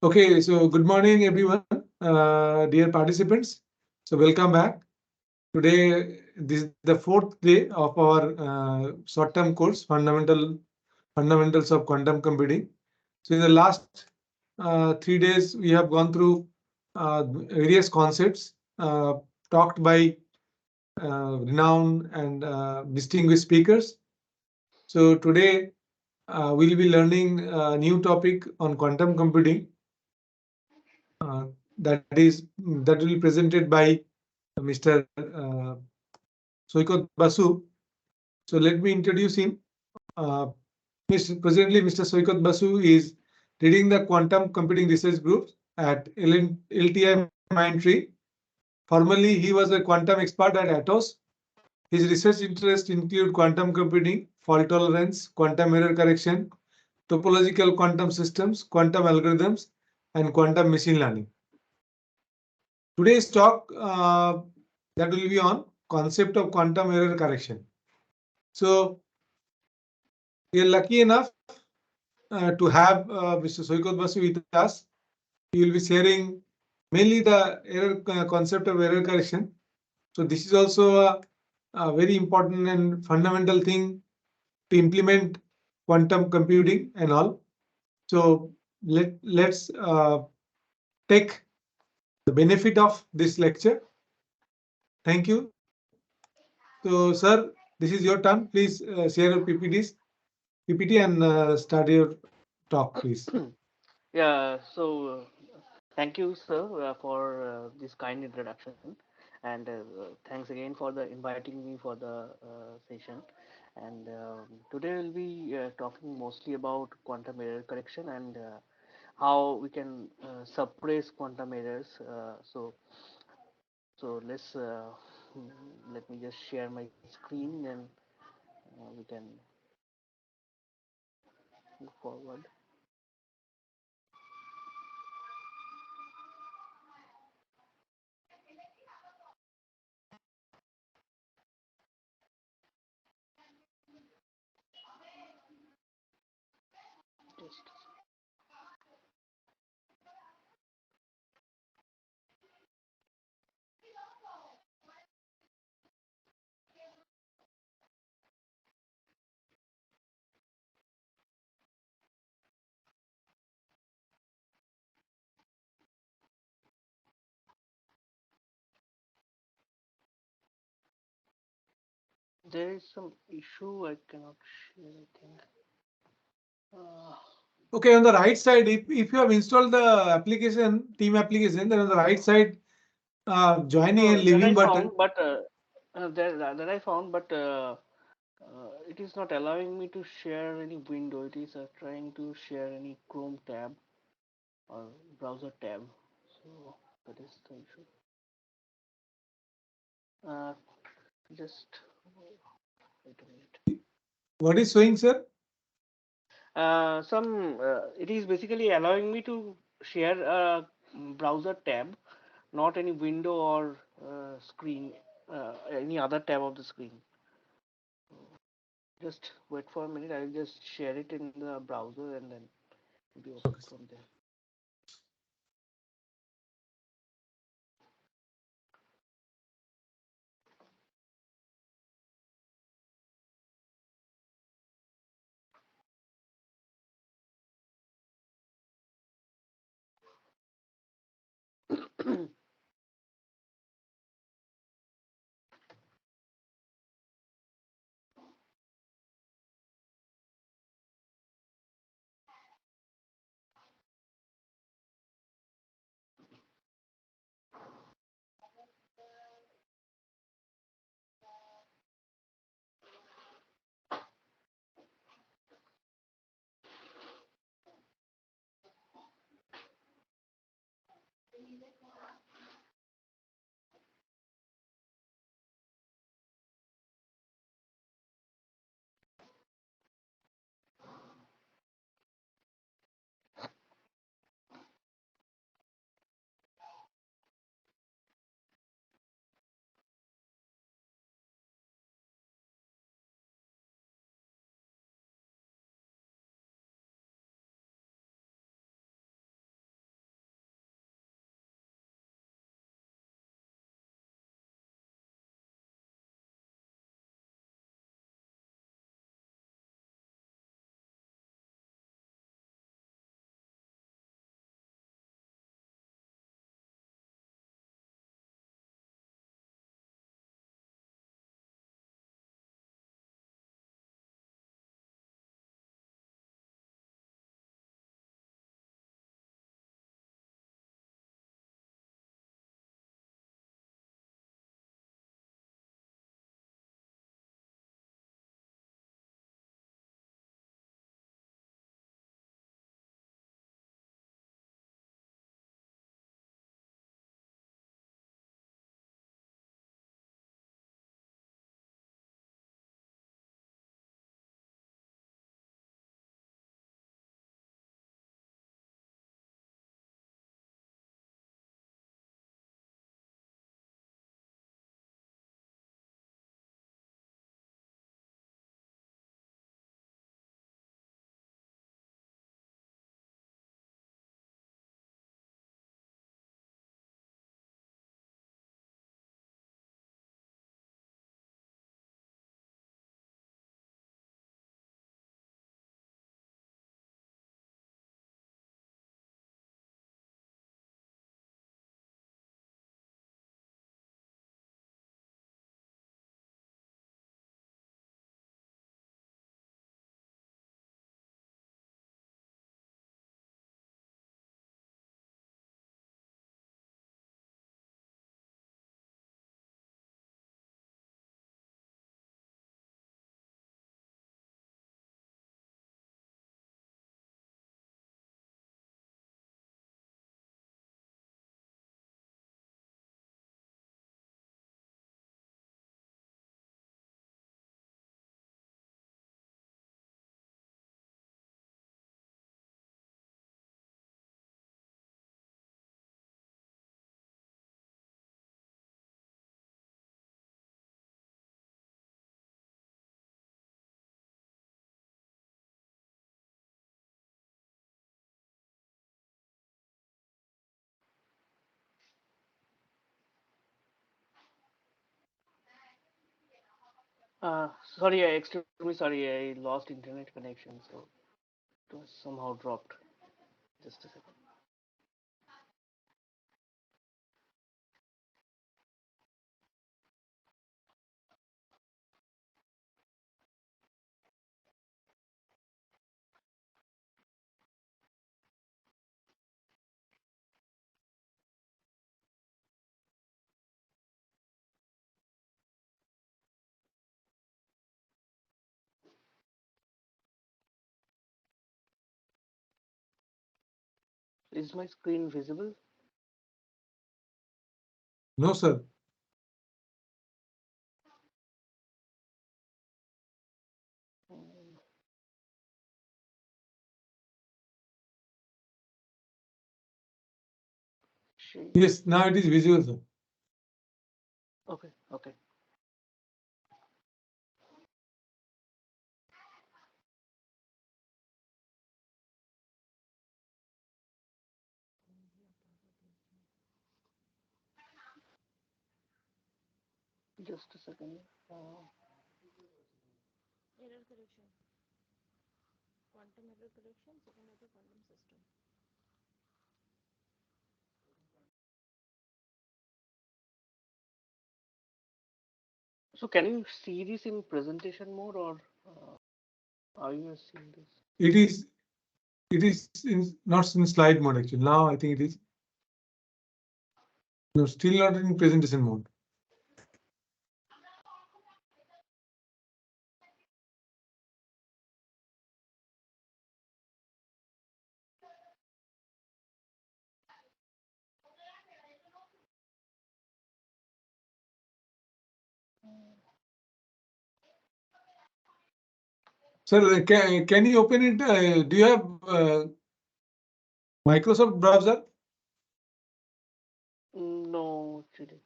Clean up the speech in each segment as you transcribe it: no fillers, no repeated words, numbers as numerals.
Okay, so good morning, everyone, dear participants. So welcome back. Today, this is the fourth day of our short-term course, Fundamentals of Quantum Computing. So in the last 3 days, we have gone through various concepts talked by renowned and distinguished speakers. So today, we'll be learning a new topic on quantum computing uh, that will be presented by Mr. Soikot Basu. So let me introduce him. Uh, Presently, Mr. Soikot Basu is leading the Quantum Computing Research Group at LTI Mindtree. Formerly, he was a quantum expert at Atos. His research interests include quantum computing, fault tolerance, quantum error correction, topological quantum systems, quantum algorithms, and quantum machine learning. Today's talk that will be on concept of quantum error correction. So we are lucky enough to have Mr. Soikot Basu with us. He will be sharing mainly the error concept of error correction. So this is also a very important and fundamental thing to implement quantum computing and all. So let's take the benefit of this lecture. Thank you. So, sir, this is your turn. Please share your PPT and start your talk, please. Yeah, so thank you, sir, for this kind introduction, and thanks again for the inviting me for the session. And today we'll be talking mostly about quantum error correction and how we can suppress quantum errors. So let me just share my screen, then we can move forward. Just there is some issue I cannot share. I think. Uh, Okay, on the right side, if you have installed the application, team application, then on the right side, joining and No, that leaving I button. found, but that I found, but it is not allowing me to share any window. It is trying to share any Chrome tab or browser tab. So that is the issue. Uh, just wait a minute. What is showing, sir? It is basically allowing me to share a browser tab, not any window or screen, any other tab of the screen. Just wait for a minute. I'll just share it in the browser and then be open Okay. from there. Sorry, extremely sorry, I lost internet connection, so it was somehow dropped. Just a second. Is my screen visible? No, sir. Mm, She. Yes, now it is visual, sir. Okay, okay. Just a second. Uh, Error correction, quantum error correction, second order quantum system. so can you see this in presentation mode, or are you seeing this? It is not in slide mode actually. Now I think it is. No, still not in presentation mode. Sir, can you open it? Do you have Microsoft browser? No, actually.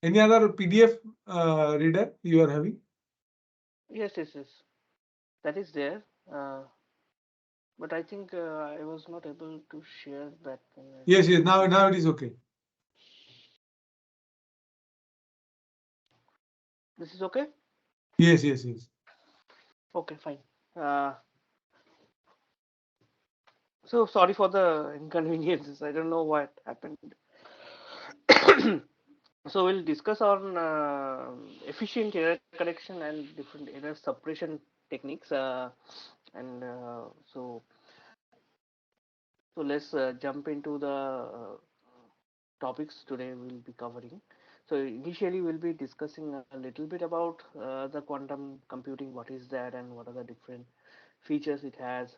Any other PDF reader you are having? Yes, yes, yes. That is there. But I think I was not able to share that. Yes, yes. Now it is okay. This is okay? Yes, yes, yes. Okay, fine. Uh, so sorry for the inconveniences. I don't know what happened. So we'll discuss on efficient error correction and different error suppression techniques. And so let's jump into the topics today we'll be covering. So initially we'll be discussing a little bit about the quantum computing, what is that and what are the different features it has,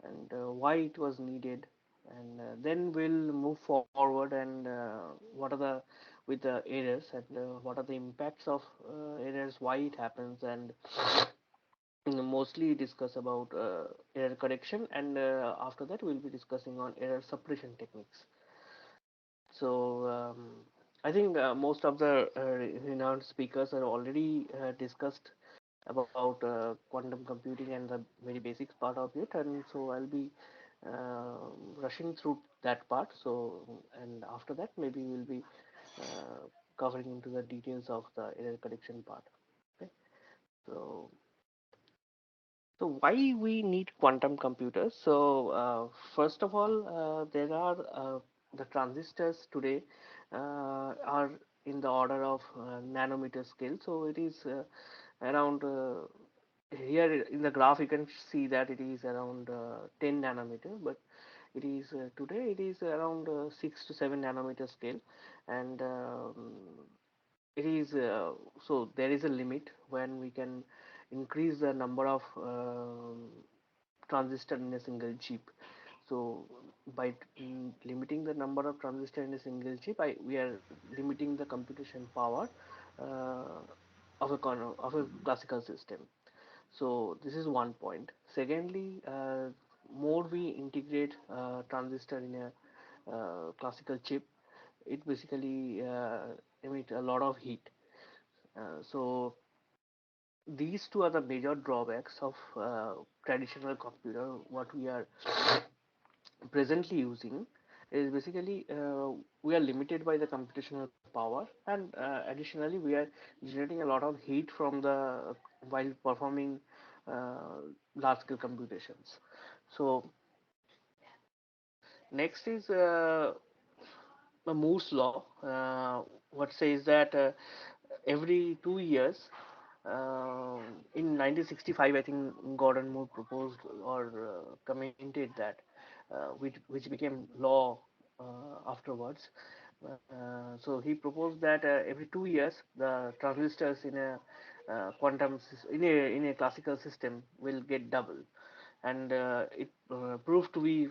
and why it was needed, and then we'll move forward and what are the with the errors, and what are the impacts of errors, why it happens, and mostly discuss about error correction, and after that we'll be discussing on error suppression techniques. So I think most of the renowned speakers are already discussed about quantum computing and the very basics part of it, and so I'll be uh, rushing through that part. So, and after that maybe we'll be uh, covering into the details of the error correction part. Okay. So so why we need quantum computers? So first of all, there are the transistors today are in the order of nanometer scale. So it is around here in the graph you can see that it is around 10 nanometer, but it is today it is around 6 to 7 nanometer scale, and it is so there is a limit when we can increase the number of transistor in a single chip. So by limiting the number of transistor in a single chip, we are limiting the computation power uh, of a classical system. So this is one point. Secondly, more we integrate transistor in a classical chip, it basically emit a lot of heat. So these two are the major drawbacks of traditional computer what we are presently using. is basically we are limited by the computational power, and additionally we are generating a lot of heat from the while performing uh, large scale computations. So next is Moore's law, what says that every 2 years, uh, in 1965, I think Gordon Moore proposed or commented that, which became law afterwards. So he proposed that every 2 years, the transistors in a in a classical system will get double, and it proved to be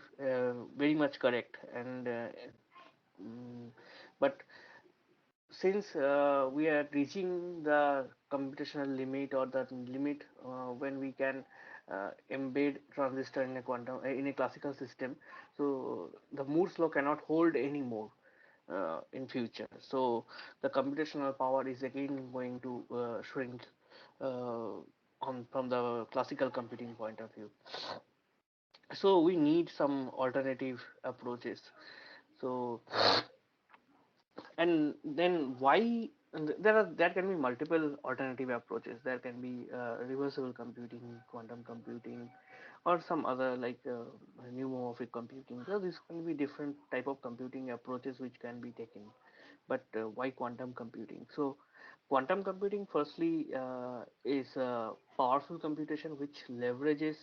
very much correct. And mm, but since we are reaching the computational limit, or the limit when we can embed transistor in a quantum in a classical system, so the Moore's law cannot hold anymore in future. So the computational power is again going to shrink uh, on from the classical computing point of view. So we need some alternative approaches. So and then why, and there can be multiple alternative approaches. There can be reversible computing, quantum computing, or some other like neuromorphic computing. So this can be different type of computing approaches which can be taken. But why quantum computing? So quantum computing firstly is a powerful computation which leverages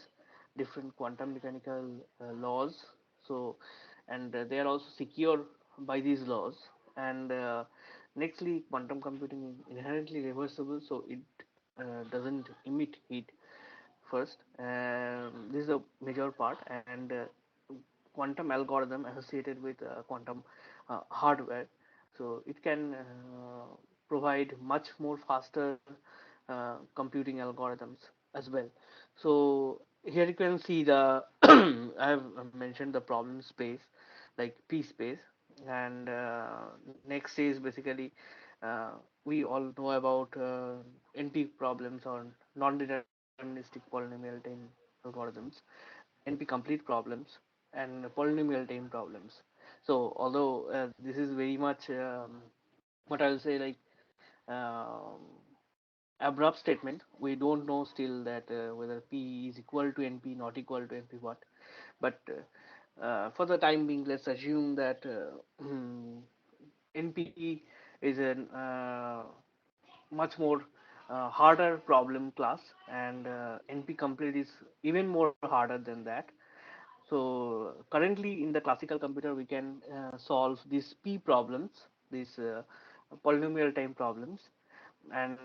different quantum mechanical laws. So and they are also secure by these laws. And nextly, quantum computing is inherently reversible, so it doesn't emit heat first. This is a major part. And quantum algorithm associated with quantum hardware, so it can provide much more faster computing algorithms as well. So here you can see the I have mentioned the problem space, like P space. And next is basically uh, we all know about NP problems, or non-deterministic polynomial time algorithms, NP complete problems, and polynomial time problems. So although this is very much what I will say, like um, abrupt statement, we don't know still that whether P is equal to NP, not equal to NP what. But for the time being, let's assume that NP is an much more harder problem class, and NP complete is even more harder than that. So currently in the classical computer, we can solve these P problems, these polynomial time problems. And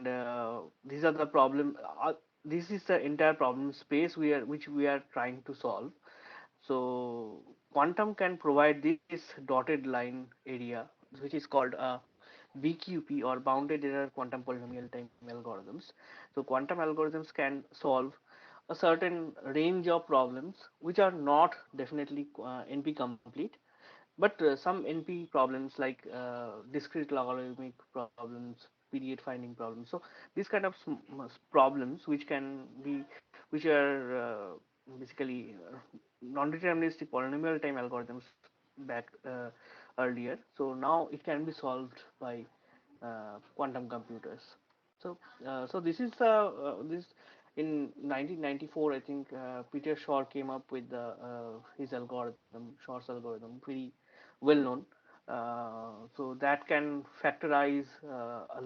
these are the problem. This is the entire problem space which we are trying to solve. So quantum can provide this dotted line area, which is called BQP, or bounded error quantum polynomial time algorithms. So quantum algorithms can solve a certain range of problems which are not definitely NP complete, but some NP problems like discrete logarithmic problems, period finding problems. So these kind of problems which can be, which are basically non-deterministic polynomial time algorithms back earlier. So now it can be solved by quantum computers. So so this is this in 1994, I think Peter Shor came up with his algorithm, Shor's algorithm, pretty well known. So that can factorize a uh,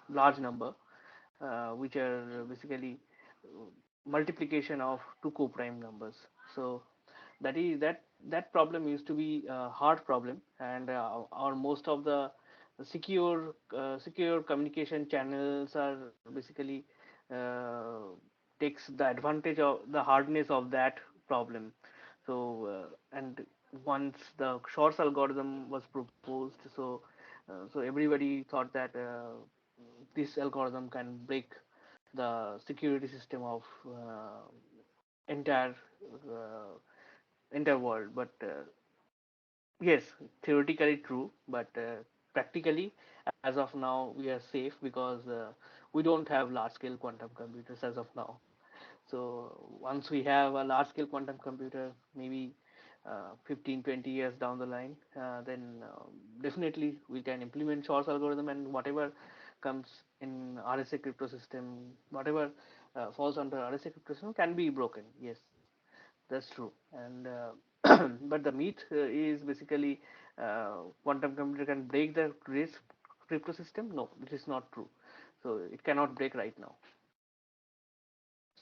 large number, which are basically multiplication of two co-prime numbers. So that problem used to be a hard problem. And or most of the secure communication channels are basically uh, takes the advantage of the hardness of that problem. So and once the Shor's algorithm was proposed, so so everybody thought that this algorithm can break the security system of entire uh, entire world. But yes, theoretically true, but practically, as of now, we are safe because we don't have large scale quantum computers as of now. So once we have a large scale quantum computer, maybe 15, 20 years down the line, then definitely we can implement Shor's algorithm, and whatever comes in RSA crypto system, whatever falls under RSA crypto system can be broken. Yes, that's true. And but the myth is basically quantum computer can break the crypto system. No, it is not true. So it cannot break right now.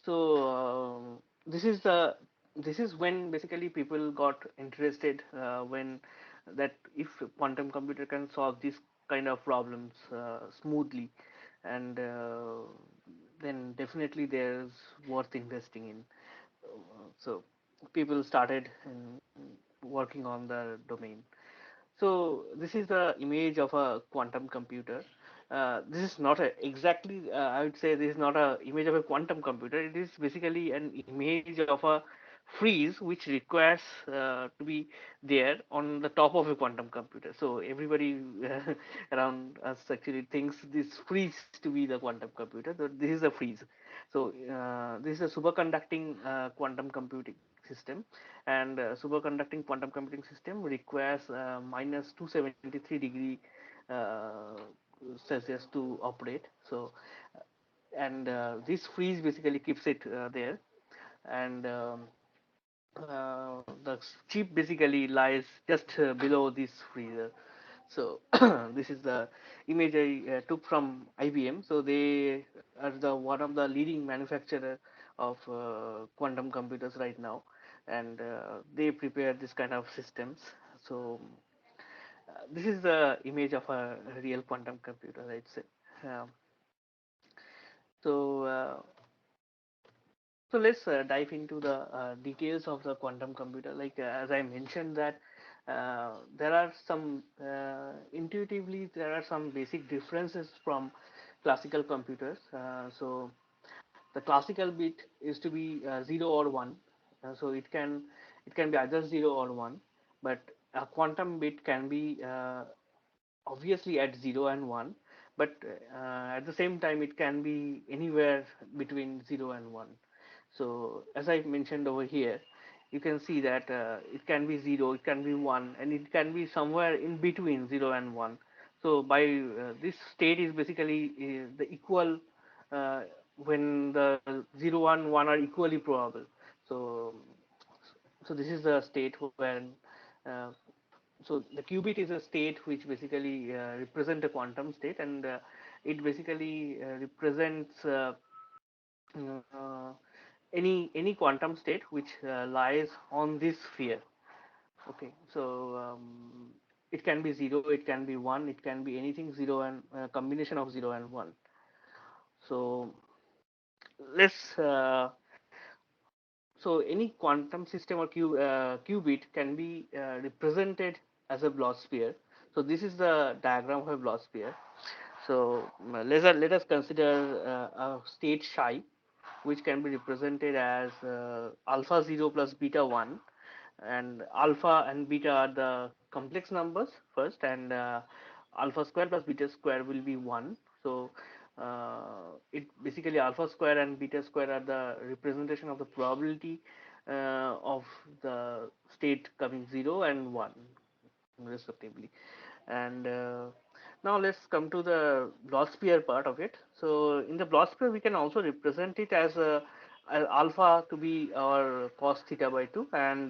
So this is when basically people got interested, when that if quantum computer can solve this kind of problems smoothly, and then definitely there's worth investing in. So people started working on the domain. So this is the image of a quantum computer. This is not a exactly. I would say this is not a image of a quantum computer. It is basically an image of a freeze which requires to be there on the top of a quantum computer. So everybody around us actually thinks this freeze to be the quantum computer. So this is a freeze. So this is a superconducting quantum computing system, and superconducting quantum computing system requires minus 273 degree uh, Celsius to operate. So and this freeze basically keeps it there, and the chip basically lies just below this freezer. So this is the image I took from IBM. So they are the one of the leading manufacturer of quantum computers right now, and they prepare this kind of systems. So this is the image of a real quantum computer, I'd say. Um, so so let's dive into the details of the quantum computer. Like as I mentioned that there are some intuitively there are some basic differences from classical computers. So the classical bit is to be 0 or 1. So it can be either 0 or 1, but a quantum bit can be obviously at 0 and 1, but at the same time it can be anywhere between 0 and 1. So as I mentioned over here, you can see that it can be 0, it can be 1, and it can be somewhere in between 0 and 1. So by this state is basically the equal uh, when the 0 and 1 are equally probable. So so this is the state when uh, so the qubit is a state which basically represent a quantum state, and it basically represents uh, any quantum state which lies on this sphere. Okay, so it can be 0, it can be 1, it can be anything 0 and combination of 0 and 1. So let's so any quantum system or qubit can be represented as a Bloch sphere. So this is the diagram of a Bloch sphere. So let us consider a state psi, which can be represented as alpha 0 plus beta 1, and alpha and beta are the complex numbers first, and alpha square plus beta square will be 1. So it basically alpha square and beta square are the representation of the probability of the state coming 0 and 1 respectively. And now let's come to the Bloch sphere part of it. So in the Bloch sphere we can also represent it as alpha to be our cos theta by 2, and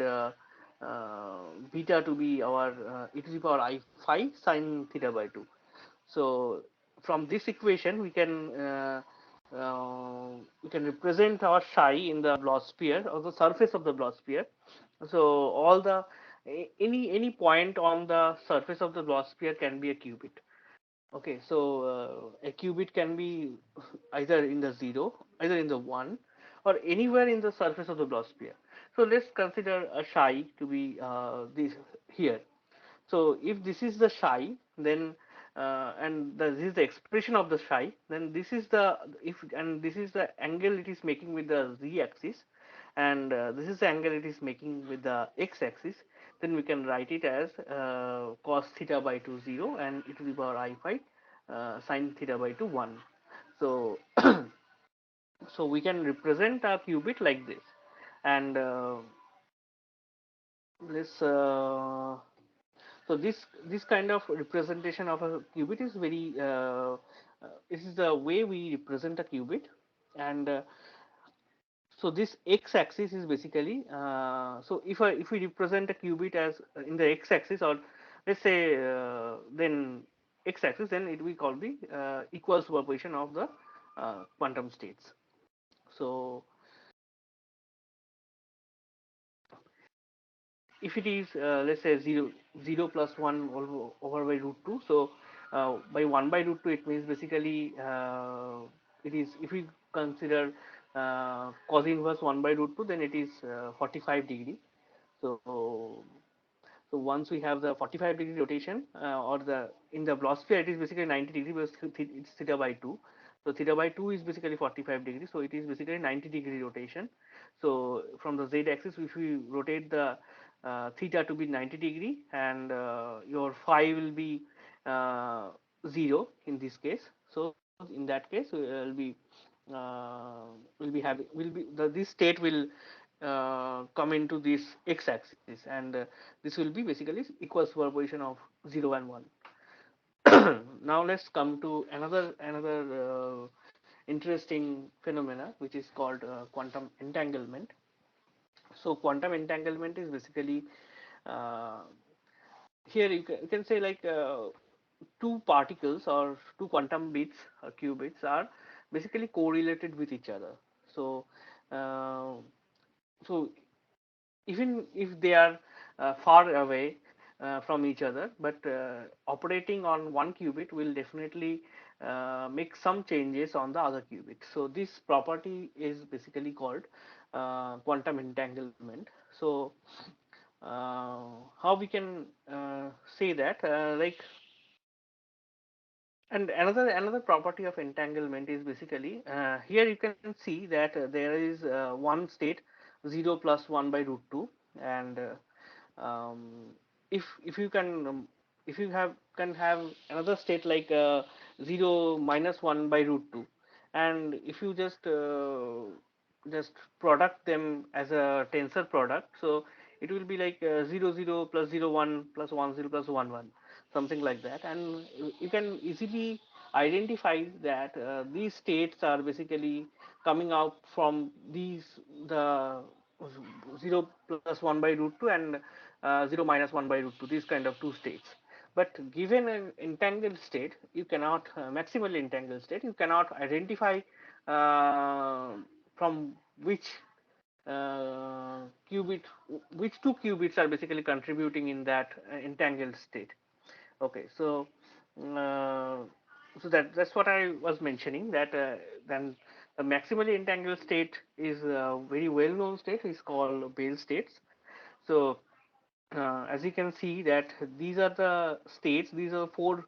beta to be our e to the power I phi sin theta by 2. So from this equation we can represent our psi in the Bloch sphere or the surface of the Bloch sphere. So all the any point on the surface of the Bloch sphere can be a qubit. Okay, so a qubit can be either in the 0, either in the 1, or anywhere in the surface of the Bloch sphere. So let's consider a psi to be this here. So if this is the psi, then and this is the expression of the psi, then this is the if and this is the angle it is making with the z-axis, and this is the angle it is making with the x-axis. Then we can write it as cos theta by 2 0 and e to the power I phi sin theta by 2 1. So so we can represent a qubit like this, and let's so this kind of representation of a qubit is very this is the way we represent a qubit. And so this x-axis is basically so if we represent a qubit as in the x-axis, or let's say then x-axis, then it we call the equal superposition of the quantum states. So if it is let's say 0 plus 1 over by root 2, so by 1 by root 2 it means basically it is, if we consider cos inverse 1 by root 2, then it is 45 degree. So so once we have the 45-degree rotation, or the in the blogosphere, it is basically 90 degree because it's theta by 2. So theta by 2 is basically 45 degrees. So it is basically 90-degree rotation. So from the z-axis, if we rotate the theta to be 90 degree, and your phi will be 0 in this case. So in that case, will be having will be this state will come into this x-axis, and this will be basically equal superposition of 0 and 1. Now let's come to another interesting phenomena, which is called quantum entanglement. So quantum entanglement is basically uh, here you can say like two particles or two quantum bits or qubits are basically correlated with each other. So uh, so even if they are far away from each other, but operating on one qubit will definitely make some changes on the other qubit. So this property is basically called quantum entanglement. So how we can say that like, and another property of entanglement is basically here you can see that there is one state 0 plus 1 by root 2, and if you can if you have can have another state like 0 minus 1 by root 2, and if you just product them as a tensor product, so it will be like 0 0 plus 0 1 plus 1 0 plus 1 1, something like that. And you can easily identify that these states are basically coming out from these the 0 plus 1 by root 2 and 0 minus 1 by root 2, these kind of two states. But given an entangled state, you cannot maximally entangled state, you cannot identify uh, from which qubit, which two qubits are basically contributing in that entangled state. Okay, so uh, that's what I was mentioning, that then the maximally entangled state is a very well known state, is called Bell states. So as you can see that these are the states, these are four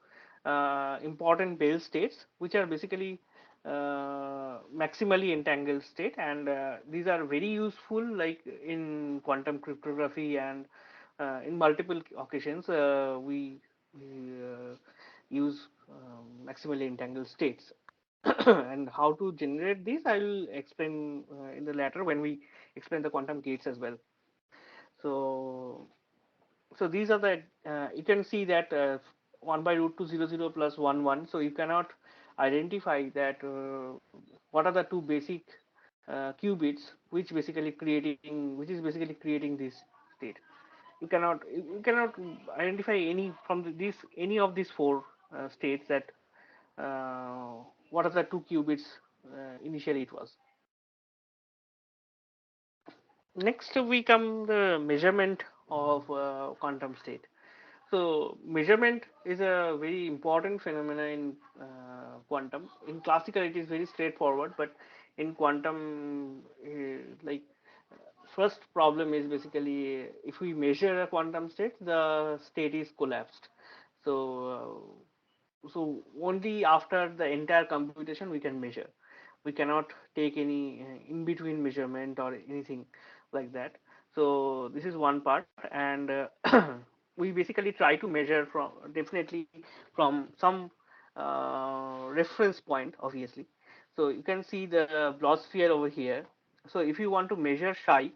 important Bell states, which are basically maximally entangled state, and these are very useful like in quantum cryptography, and in multiple occasions we use maximally entangled states. And how to generate these I will explain in the later when we explain the quantum gates as well. So so these are the you can see that 1 by root 2 0 0 plus 1 1, so you cannot identify that what are the two basic qubits which is basically creating this state. You cannot identify any from these any of these four states that uh, what are the two qubits initially it was. Next we come the measurement of quantum state. So measurement is a very important phenomena in quantum. In classical, it is very straightforward, but in quantum, like first problem is basically if we measure a quantum state, the state is collapsed. So so only after the entire computation we can measure. We cannot take any in between measurement or anything like that. So this is one part, and we basically try to measure from definitely from some reference point, obviously. So you can see the blogosphere over here. So if you want to measure psi,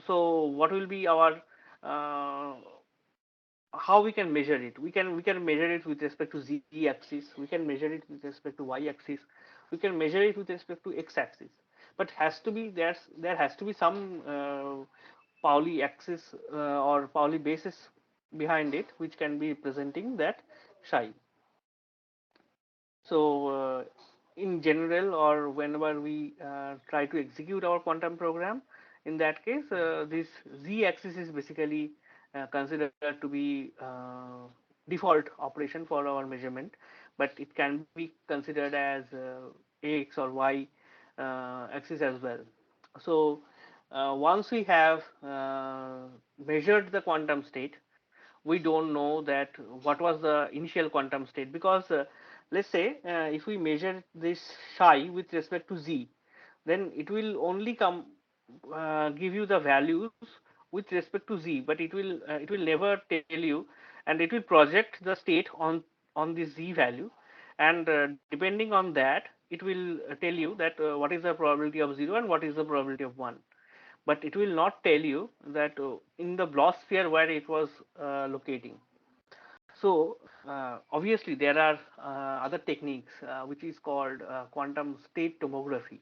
so what will be our uh, how we can measure it. We can measure it with respect to z-axis. We can measure it with respect to y-axis. We can measure it with respect to x-axis. But there has to be some Pauli axis or Pauli basis behind it, which can be representing that psi. So in general, or whenever we try to execute our quantum program, in that case, this z-axis is basically considered to be default operation for our measurement, but it can be considered as x or y axis as well. So once we have measured the quantum state, we don't know that what was the initial quantum state, because let's say if we measure this psi with respect to z, then it will only come give you the values with respect to z, but it will never tell you, and it will project the state on this z value, and depending on that, it will tell you that what is the probability of 0 and what is the probability of 1, but it will not tell you that in the Bloch sphere where it was locating. So obviously there are other techniques which is called quantum state tomography.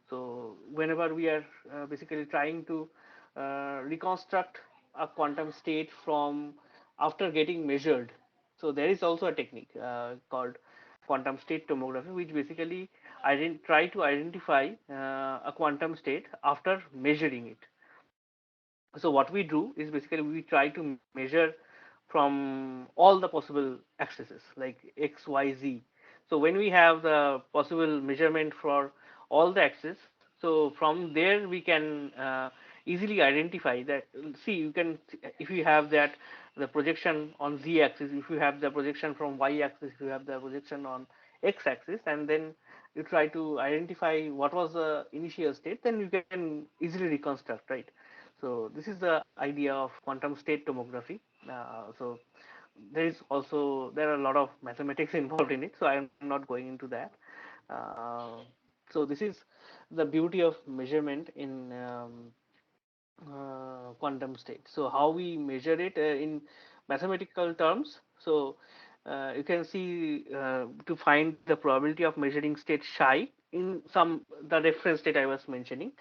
So whenever we are basically trying to reconstruct a quantum state from after getting measured, so there is also a technique called quantum state tomography, which basically try to identify a quantum state after measuring it. So what we do is basically we try to measure from all the possible axes like x, y, z. So when we have the possible measurement for all the axes, so from there we can easily identify that. See, you can, if you have that the projection on z axis, if you have the projection from y axis, if you have the projection on x axis, and then you try to identify what was the initial state, then you can easily reconstruct, right? So this is the idea of quantum state tomography. So there are a lot of mathematics involved in it, so I am not going into that. Uh, so this is the beauty of measurement in quantum state. So how we measure it in mathematical terms. So you can see to find the probability of measuring state psi in the reference state I was mentioning,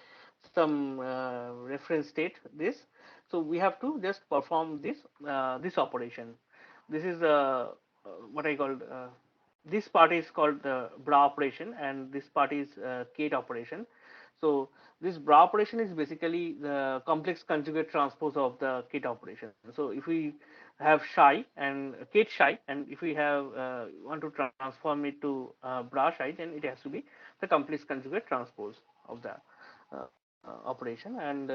some reference state this. So we have to just perform this operation. This is what I called this part is called the bra operation, and this part is Kate operation. So this bra operation is basically the complex conjugate transpose of the Kate operation. So if we have psi and Kate psi, and if we have want to transform it to bra psi, then it has to be the complex conjugate transpose of the operation, and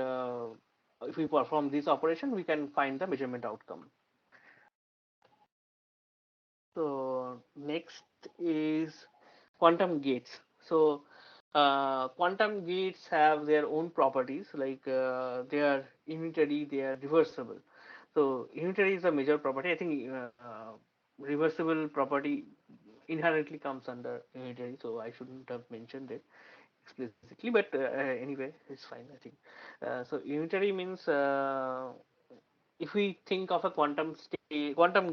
if we perform this operation, we can find the measurement outcome. So next is quantum gates. So quantum gates have their own properties, like they are unitary, they are reversible. So unitary is a major property. I think reversible property inherently comes under unitary, so I shouldn't have mentioned it explicitly, but anyway, it's fine, I think. So unitary means if we think of a quantum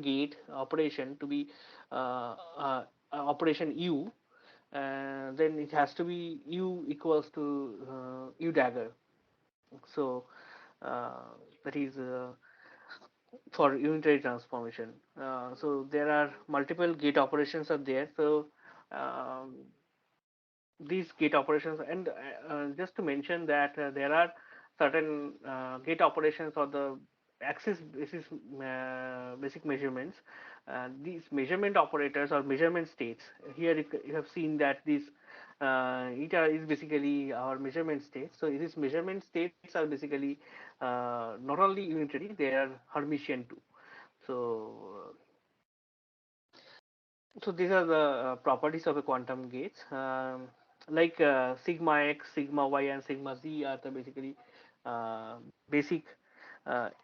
gate operation to be operation U, then it has to be U equals to U dagger. So that is for unitary transformation. So there are multiple gate operations are there. So um, these gate operations, and just to mention that there are certain gate operations or the axis basis basic measurements. These measurement operators or measurement states, here you have seen that this eta is basically our measurement state. So these measurement states are basically not only unitary, they are Hermitian too. So these are the properties of a quantum gates. Like sigma x, sigma y, and sigma z are the basically basic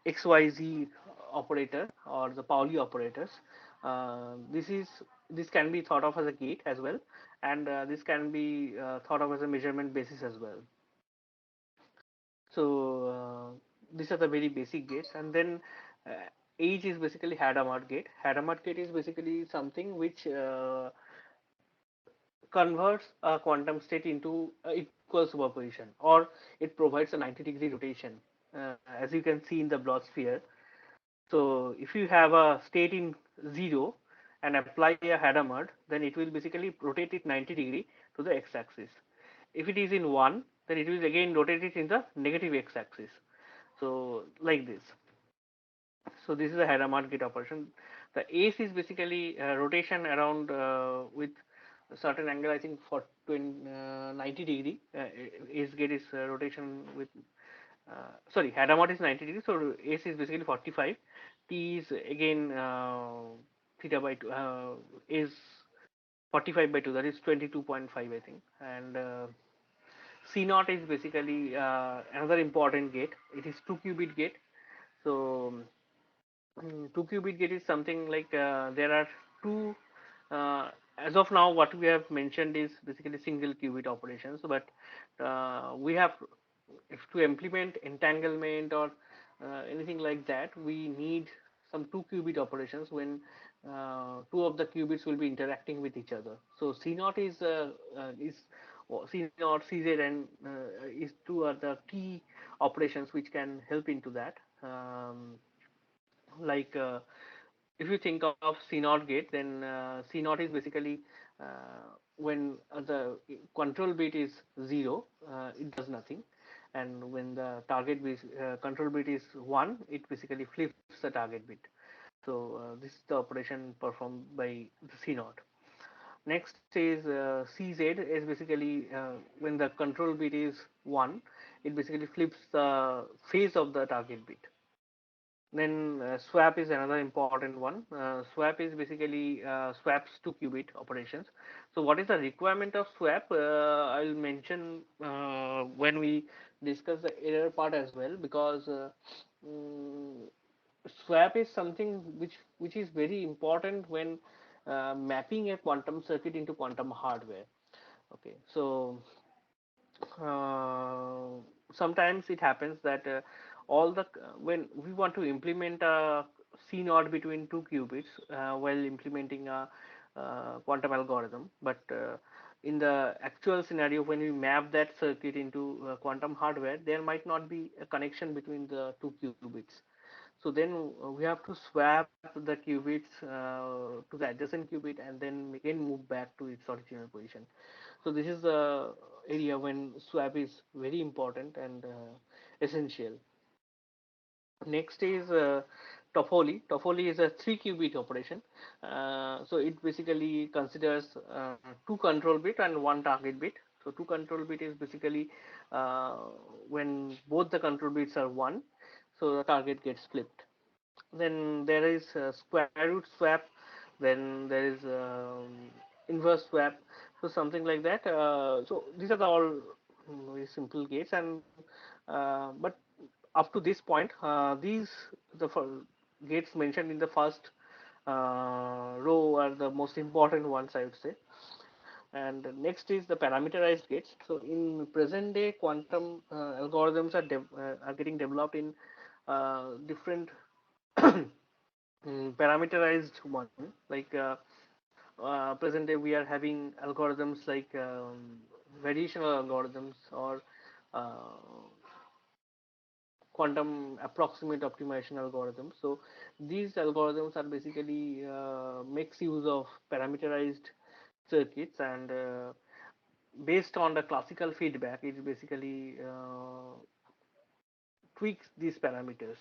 xyz operator or the Pauli operators. This can be thought of as a gate as well, and this can be thought of as a measurement basis as well. So these are the very basic gates. And then H is basically Hadamard gate. Hadamard gate is basically something which converts a quantum state into equal superposition, or it provides a 90-degree rotation, as you can see in the Bloch sphere. So if you have a state in 0 and apply a Hadamard, then it will basically rotate it 90-degree to the x-axis. If it is in 1, then it will again rotate it in the negative x-axis. So like this. So this is a Hadamard gate operation. The ace is basically rotation around with a certain angle, I think for 90-degree. Ace gate is rotation with sorry, Hadamard is 90 degrees, so ace is basically 45. T is again theta by 2 is 45 by 2, that is 22.5, I think. And C naught is basically another important gate. It is 2-qubit gate. So 2-qubit gate is something like there are two. As of now, what we have mentioned is basically single qubit operations, but we have, if to implement entanglement or anything like that, we need some 2-qubit operations when two of the qubits will be interacting with each other. So C naught is C naught, CZ, and is two are the key operations which can help into that. Like if you think of C naught gate, then C naught is basically when the control bit is 0, it does nothing, and when the target bit control bit is 1, it basically flips the target bit. So this is the operation performed by the C naught. Next is CZ is basically when the control bit is 1, it basically flips the phase of the target bit. Then swap is another important one. Swap is basically swaps 2-qubit operations. So what is the requirement of swap? I'll mention when we discuss the error part as well, because mm, swap is something which is very important when mapping a quantum circuit into quantum hardware. Okay, so uh, sometimes it happens that all the when we want to implement a C naught between two qubits while implementing a quantum algorithm, but in the actual scenario, when we map that circuit into quantum hardware, there might not be a connection between the two qubits. So then we have to swap the qubits to the adjacent qubit and then again move back to its original position. So this is the area when swap is very important and essential. Next is Toffoli. Toffoli is a 3-qubit operation. So it basically considers two control bit and one target bit. So two control bit is basically uh, when both the control bits are 1, so the target gets flipped. Then there is square root swap. Then there is inverse swap. So something like that. So these are the all very simple gates, and but up to this point, these the gates mentioned in the first row are the most important ones, I would say. And next is the parameterized gates. So in present day, quantum algorithms are getting developed in different parameterized one. Like present day, we are having algorithms like variational algorithms or uh, quantum approximate optimization algorithms. So these algorithms are basically makes use of parameterized circuits, and based on the classical feedback, it basically tweaks these parameters.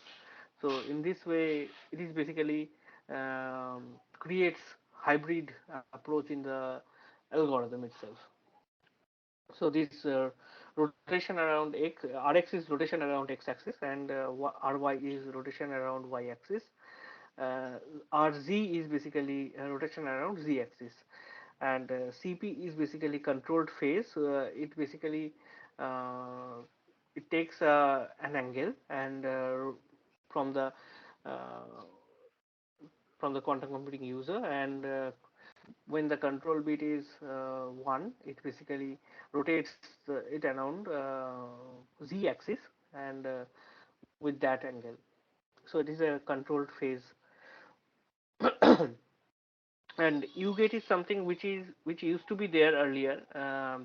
So in this way, it is basically creates hybrid approach in the algorithm itself. So this rotation around x, Rx is rotation around x-axis, and Ry is rotation around y-axis. Uh, Rz is basically rotation around z-axis, and Cp is basically controlled phase. It basically uh, it takes an angle, and from the uh, from the quantum computing user, and when the control bit is 1, it basically rotates it around z axis, and with that angle. So it is a controlled phase. And UGate is something which used to be there earlier,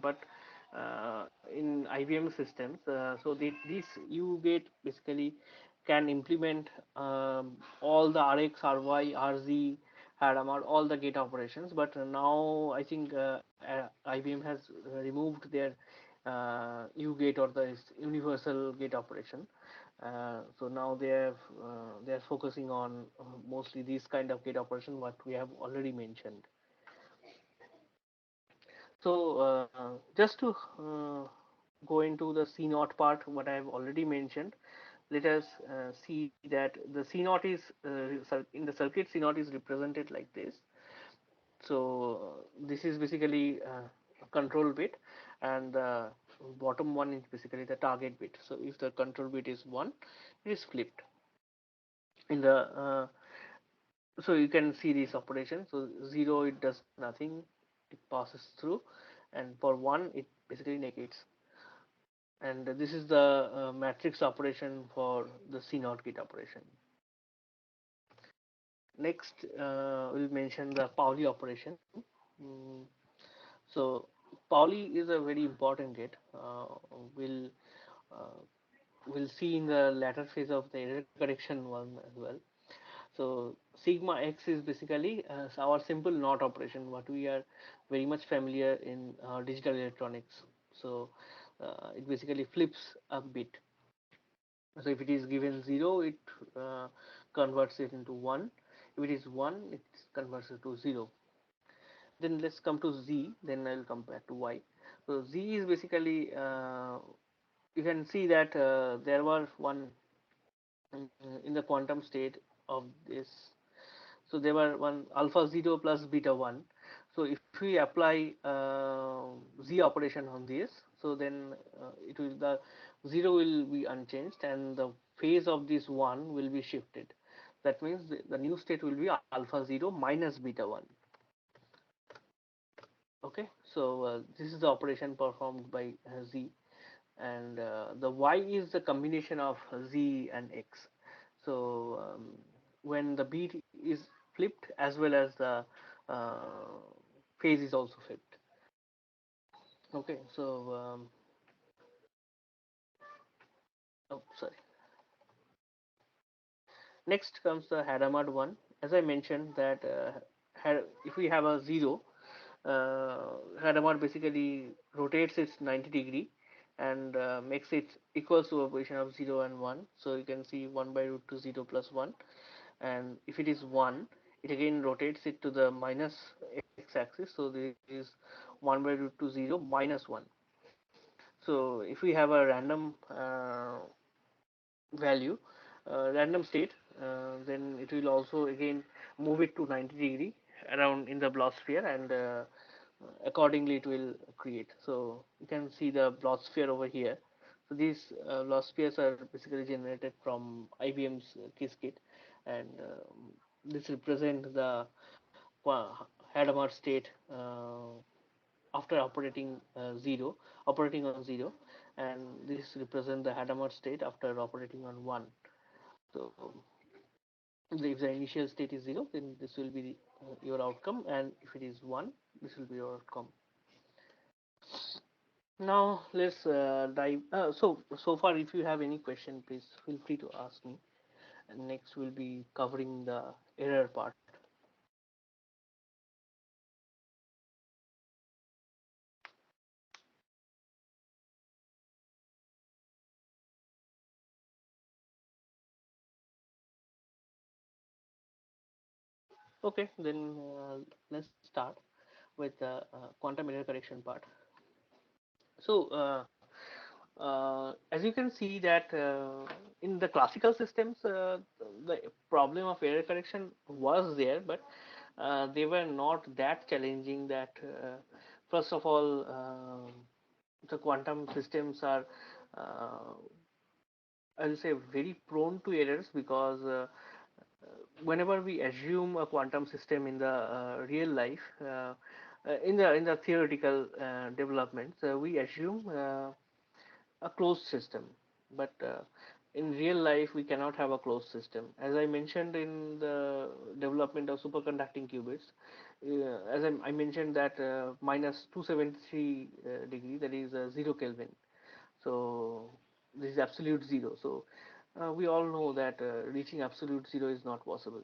but in IBM systems. So this UGate basically can implement all the RX, RY, RZ, Hadamard, all the gate operations. But now I think IBM has removed their UGate, or the universal gate operation. So now they are focusing on mostly these kind of gate operation what we have already mentioned. So just to go into the C naught part, what I have already mentioned, let us see that the C naught is in the circuit. C naught is represented like this. So this is basically a control bit, and the bottom one is basically the target bit. So if the control bit is 1, it is flipped in the so you can see this operation. So 0, it does nothing, it passes through, and for 1 it basically negates. And this is the matrix operation for the C naught gate operation. Next we'll mention the Pauli operation. Mm, so Pauli is a very important gate. We'll uh, we'll see in the latter phase of the error correction one as well. So sigma x is basically our simple NOT operation, what we are very much familiar in digital electronics. So it basically flips a bit. So if it is given 0, it uh, converts it into 1. If it is 1, it converts it to 0. Then let's come to Z, then I'll come back to Y. So Z is basically, you can see that there was one in the quantum state of this. So there were one alpha 0 plus beta 1. So if we apply Z operation on this, so then it will, the 0 will be unchanged and the phase of this 1 will be shifted. That means the new state will be alpha 0 minus beta 1. Okay, so this is the operation performed by Z, and the Y is the combination of Z and X. So when the beat is flipped, as well as the uh, phase is also flipped. Okay, so oh, sorry. Next comes the Hadamard one. As I mentioned that if we have a 0, Hadamard basically rotates its 90-degree and makes it equals to a position of 0 and 1. So you can see 1 by root 2 0 plus 1, and if it is 1, it again rotates it to the minus x-axis. So this is 1 by root 2 0 minus 1. So if we have a random value, random state, then it will also again move it to 90-degree around in the Bloch sphere, and accordingly it will create. So you can see the Bloch sphere over here. So these Bloch spheres are basically generated from IBM's Qiskit, and this represent the Hadamard state after operating on 0, and this represent the Hadamard state after operating on 1. So if the initial state is 0, then this will be your outcome, and if it is 1, this will be your outcome. Now let's dive. So far, if you have any question, please feel free to ask me. And next, we'll be covering the error part. Okay, then let's start with the quantum error correction part. So as you can see that in the classical systems, the problem of error correction was there, but they were not that challenging. That first of all, the quantum systems are, I will say, very prone to errors, because whenever we assume a quantum system in the real life, in the theoretical developments, we assume a closed system. But in real life we cannot have a closed system. As I mentioned in the development of superconducting qubits, as I mentioned that minus 273 degree, that is 0 Kelvin. So this is absolute zero. So we all know that reaching absolute zero is not possible.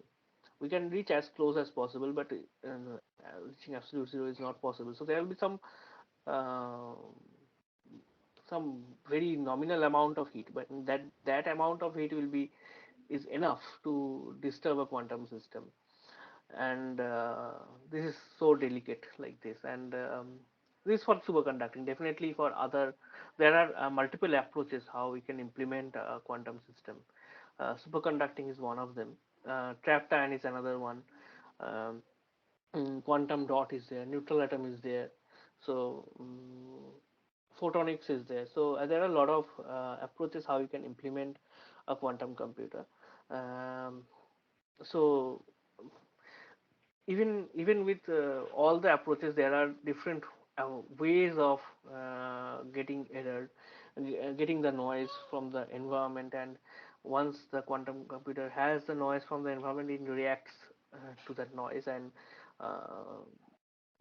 We can reach as close as possible, but reaching absolute zero is not possible. So there will be uh, some very nominal amount of heat, but that amount of heat will be is enough to disturb a quantum system. And this is so delicate like this. And this is for superconducting. Definitely for other, there are multiple approaches how we can implement a quantum system. Superconducting is one of them. Trapped ion is another one. um, Quantum dot is there, neutral atom is there. So photonics is there. So there are a lot of approaches how you can implement a quantum computer. um, so even with all the approaches, there are different ways of getting error, getting the noise from the environment. And once the quantum computer has the noise from the environment, it reacts to that noise, and uh,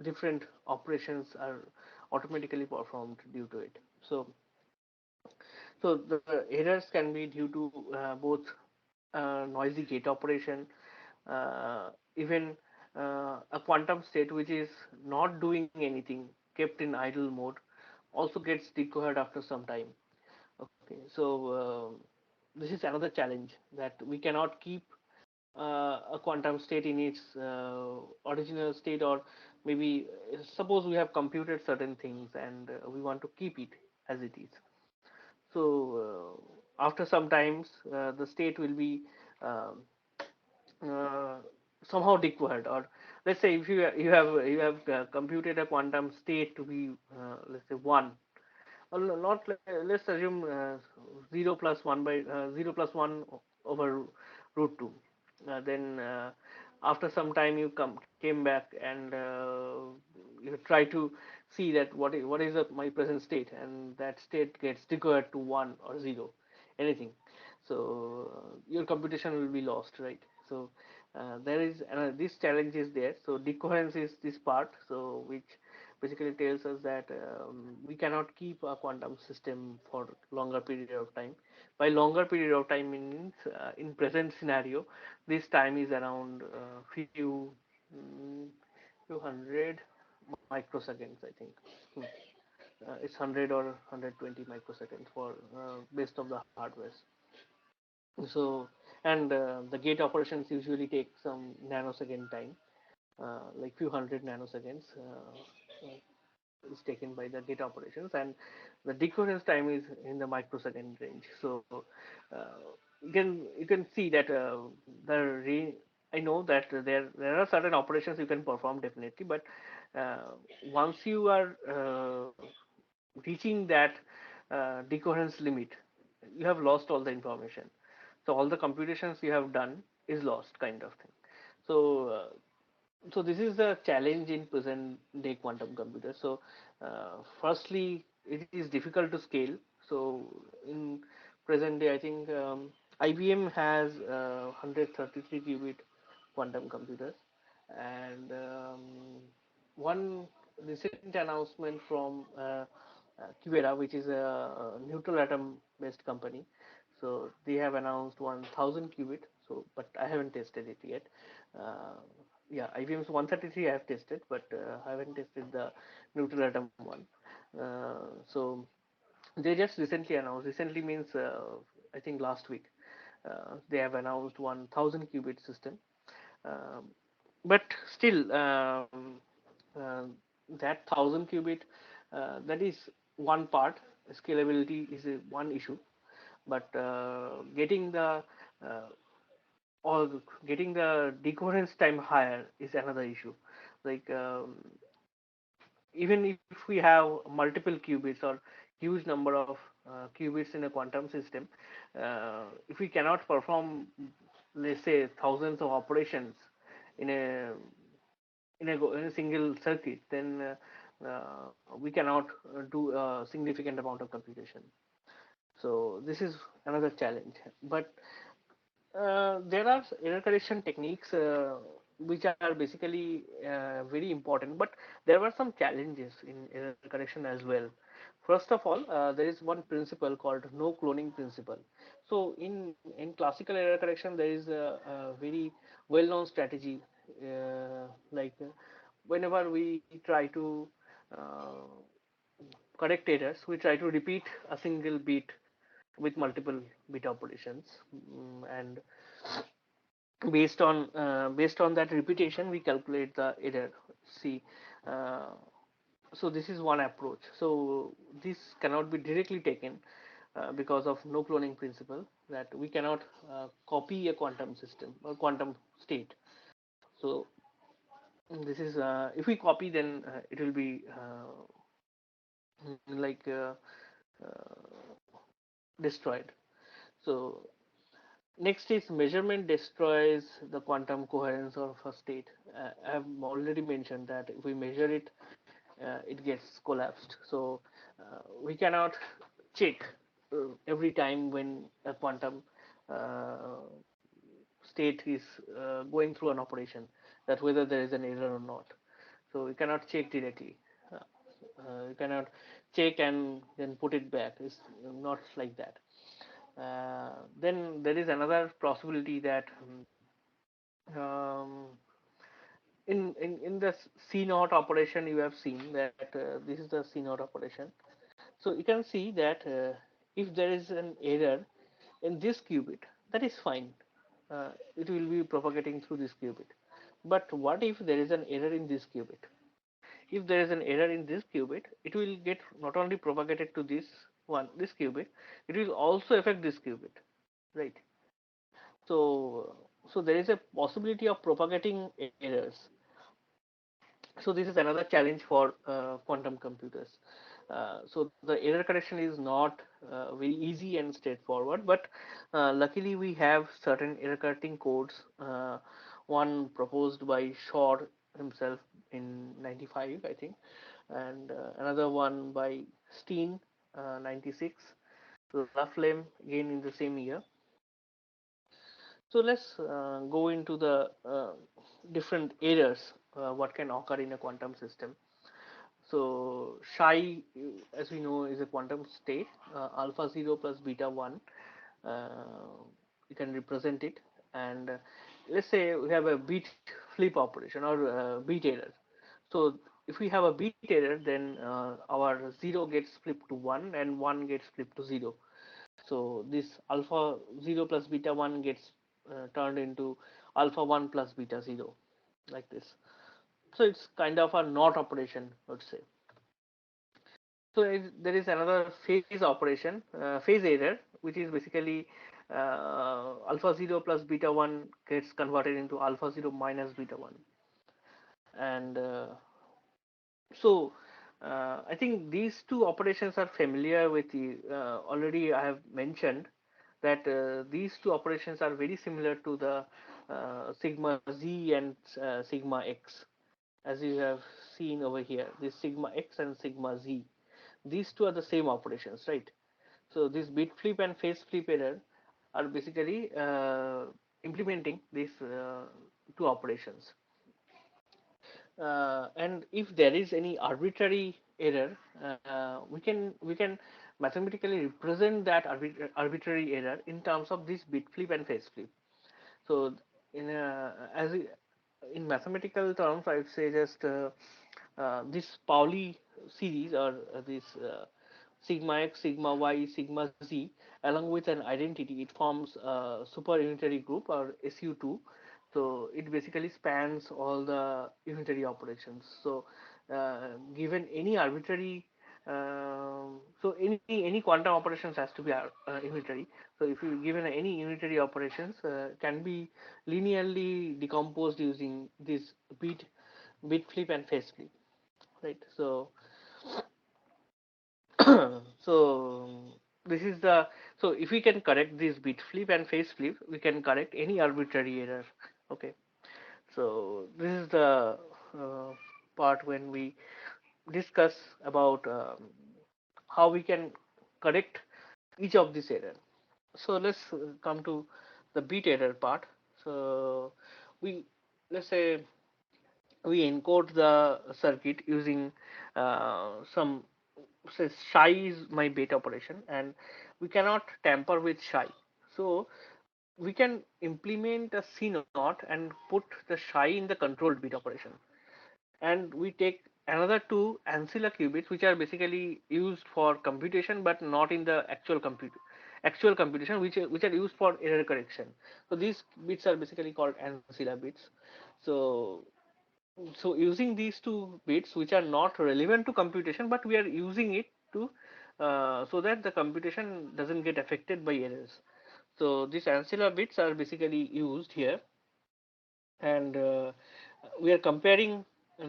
different operations are automatically performed due to it. So the errors can be due to both noisy gate operation, even a quantum state which is not doing anything, kept in idle mode, also gets decohered after some time. Okay, so this is another challenge, that we cannot keep a quantum state in its original state. Or maybe suppose we have computed certain things and we want to keep it as it is. So after some times the state will be um, uh, somehow decohered. Or let's say if you have computed a quantum state to be let's say 1, or not, let's assume 0 plus 1 by 0 plus 1 over root 2. Then after some time you came back and you try to see that what is my present state, and that state gets decohered to 1 or 0, anything. So your computation will be lost, right? So there is this challenge is there. So decoherence is this part, so which basically tells us that we cannot keep a quantum system for longer period of time. By longer period of time means in present scenario, this time is around mm, few hundred microseconds, I think. Hmm. It's 100 or 120 microseconds for based of the hardware. So, and the gate operations usually take some nanosecond time, like few hundred nanoseconds. Is taken by the gate operations, and the decoherence time is in the microsecond range. So you can see that I know that there are certain operations you can perform definitely, but uh, once you are reaching that decoherence limit, you have lost all the information. So all the computations you have done is lost, kind of thing. So so this is the challenge in present day quantum computers. So firstly, it is difficult to scale. So in present day, I think IBM has 133 qubit quantum computers. And one recent announcement from Qubera, which is a neutral atom based company. So they have announced 1000 qubit. So but I haven't tested it yet. uh, yeah, IBM's 133 I have tested, but I haven't tested the neutral atom one. So they just recently announced. Recently means I think last week. They have announced 1000 qubit system. Um, but still, uh, that 1000 qubit, that is one part. Scalability is one issue, but getting the uh, or getting the decoherence time higher is another issue. Like even if we have multiple qubits or huge number of qubits in a quantum system, if we cannot perform, let's say, thousands of operations in a in a single circuit, then we cannot do a significant amount of computation. So this is another challenge. But there are error correction techniques which are basically very important, but there were some challenges in error correction as well. First of all, there is one principle called no cloning principle. So in classical error correction, there is a very well-known strategy, like whenever we try to uh, correct errors, we try to repeat a single bit with multiple bit operations. And based on that repetition, we calculate the error. See, uh, so this is one approach. So this cannot be directly taken because of no cloning principle, that we cannot copy a quantum system or quantum state. So this is, if we copy, then it will be like destroyed. So next is measurement destroys the quantum coherence of a state. I have already mentioned that if we measure it, it gets collapsed. So we cannot check every time when a quantum uh, state is going through an operation, that whether there is an error or not. So you cannot check directly. You cannot check and then put it back. It's not like that. Then there is another possibility that um, in the C naught operation, you have seen that this is the C naught operation. So you can see that if there is an error in this qubit, that is fine. It will be propagating through this qubit. But what if there is an error in this qubit? If there is an error in this qubit, it will get not only propagated to this qubit, it will also affect this qubit, right? So there is a possibility of propagating errors. So this is another challenge for quantum computers. So the error correction is not very easy and straightforward, but luckily we have certain error correcting codes. One proposed by Shor himself in 95, I think, and another one by Steen, 96, Laflamme again in the same year. So let's go into the different errors what can occur in a quantum system. So psi, as we know, is a quantum state, alpha 0 plus beta 1. You can represent it, and let's say we have a bit flip operation or bit error. So if we have a bit error, then our 0 gets flipped to 1 and 1 gets flipped to 0. So this alpha 0 plus beta 1 gets turned into alpha 1 plus beta 0, like this. So it's kind of a not operation, let's say. So there is another phase operation, phase error, which is basically alpha 0 plus beta 1 gets converted into alpha 0 minus beta 1. And so I think these two operations are familiar with you. Already I have mentioned that these two operations are very similar to the sigma z and sigma x, as you have seen over here, this sigma x and sigma z. These two are the same operations, right? So this bit flip and phase flip error are basically implementing these two operations. And if there is any arbitrary error, we can mathematically represent that arbitrary error in terms of this bit flip and phase flip. So in mathematical terms, I would say just this Pauli series, or this sigma x, sigma y, sigma z, along with an identity, it forms a super unitary group, or SU2. So it basically spans all the unitary operations. So given any arbitrary, so any quantum operations has to be unitary. So if you given any unitary operations can be linearly decomposed using this bit flip and phase flip, right? So this is the, so if we can correct this bit flip and phase flip, we can correct any arbitrary error. Okay, so this is the uh, part when we discuss about how we can correct each of these error. So let's come to the bit error part. So we, let's say we encode the circuit using some, say shy is my bit operation, and we cannot tamper with shy. So we can implement a C naught and put the shy in the controlled bit operation, and we take another two ancilla qubits which are basically used for computation but not in the actual computation, which are used for error correction. So these bits are basically called ancilla bits. So using these two bits which are not relevant to computation, but we are using it to so that the computation doesn't get affected by errors. So these ancilla bits are basically used here, and we are comparing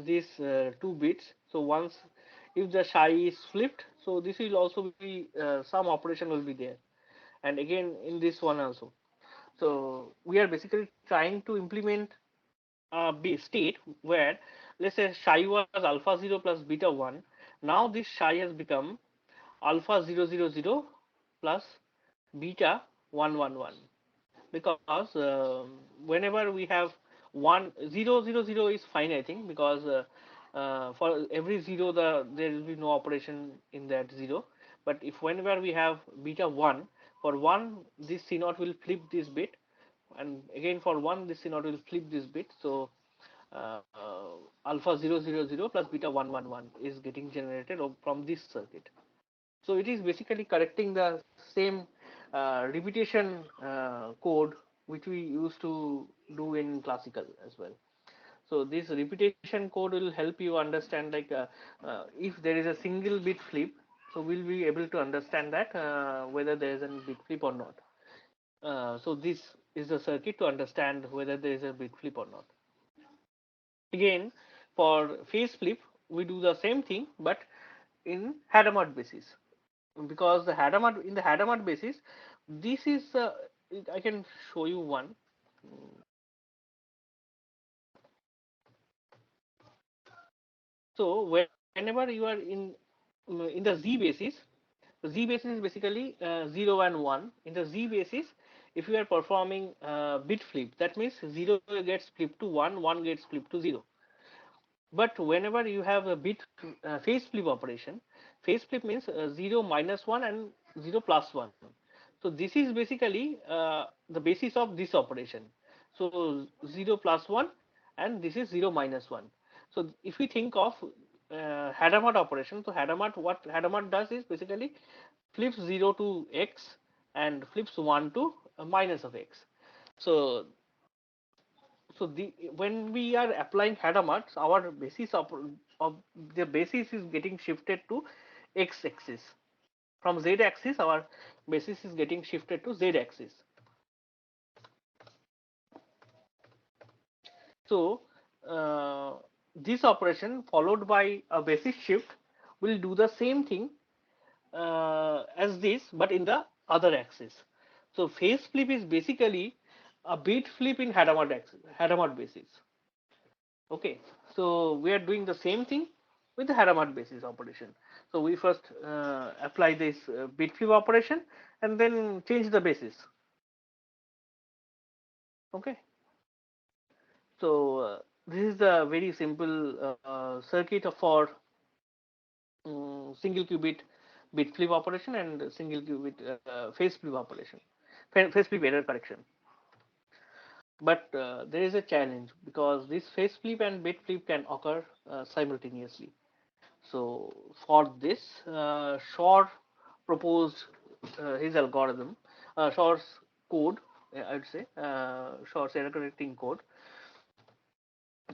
these two bits. So once, if the shy is flipped, so this will also be some operation will be there, and again in this one also. So we are basically trying to implement state where, let's say psi was alpha 0 plus beta 1. Now this psi has become alpha 0 0 0 plus beta 1 1 1, because whenever we have 1 0 0 0 is fine, I think, because for every 0 there will be no operation in that 0. But if whenever we have beta 1, for 1 this C naught will flip this bit, and again for 1 this C naught will flip this bit. So alpha 0 0 0 plus beta 1 1 1 is getting generated from this circuit. So it is basically correcting the same repetition code which we used to do in classical as well. So this repetition code will help you understand, like if there is a single bit flip, so we'll be able to understand that whether there is a bit flip or not. So this is the circuit to understand whether there is a bit flip or not. Again, for phase flip, we do the same thing, but in Hadamard basis, because the Hadamard, in the Hadamard basis, this is I can show you one. So whenever you are in the Z basis, the Z basis is basically 0 and 1. In the Z basis, if you are performing bit flip, that means 0 gets flipped to 1, 1 gets flipped to 0. But whenever you have a bit phase flip operation, phase flip means 0 minus 1 and 0 plus 1. So this is basically the basis of this operation. So 0 plus 1, and this is 0 minus 1. So if we think of Hadamard operation, so Hadamard, what Hadamard does is basically flips 0 to x and flips 1 to minus of x. So when we are applying Hadamard, our basis of the basis is getting shifted to x axis. From z axis, our basis is getting shifted to z axis. So this operation followed by a basis shift will do the same thing as this, but in the other axis. So phase flip is basically a bit flip in Hadamard basis. Okay, so we are doing the same thing with the Hadamard basis operation. So we first apply this bit flip operation and then change the basis. Okay, so this is the very simple circuit for single qubit bit flip operation and single qubit phase flip operation, phase flip error correction. But there is a challenge, because this phase flip and bit flip can occur simultaneously. So for this, Shor proposed his algorithm, Shor's code, I would say, Shor's error correcting code.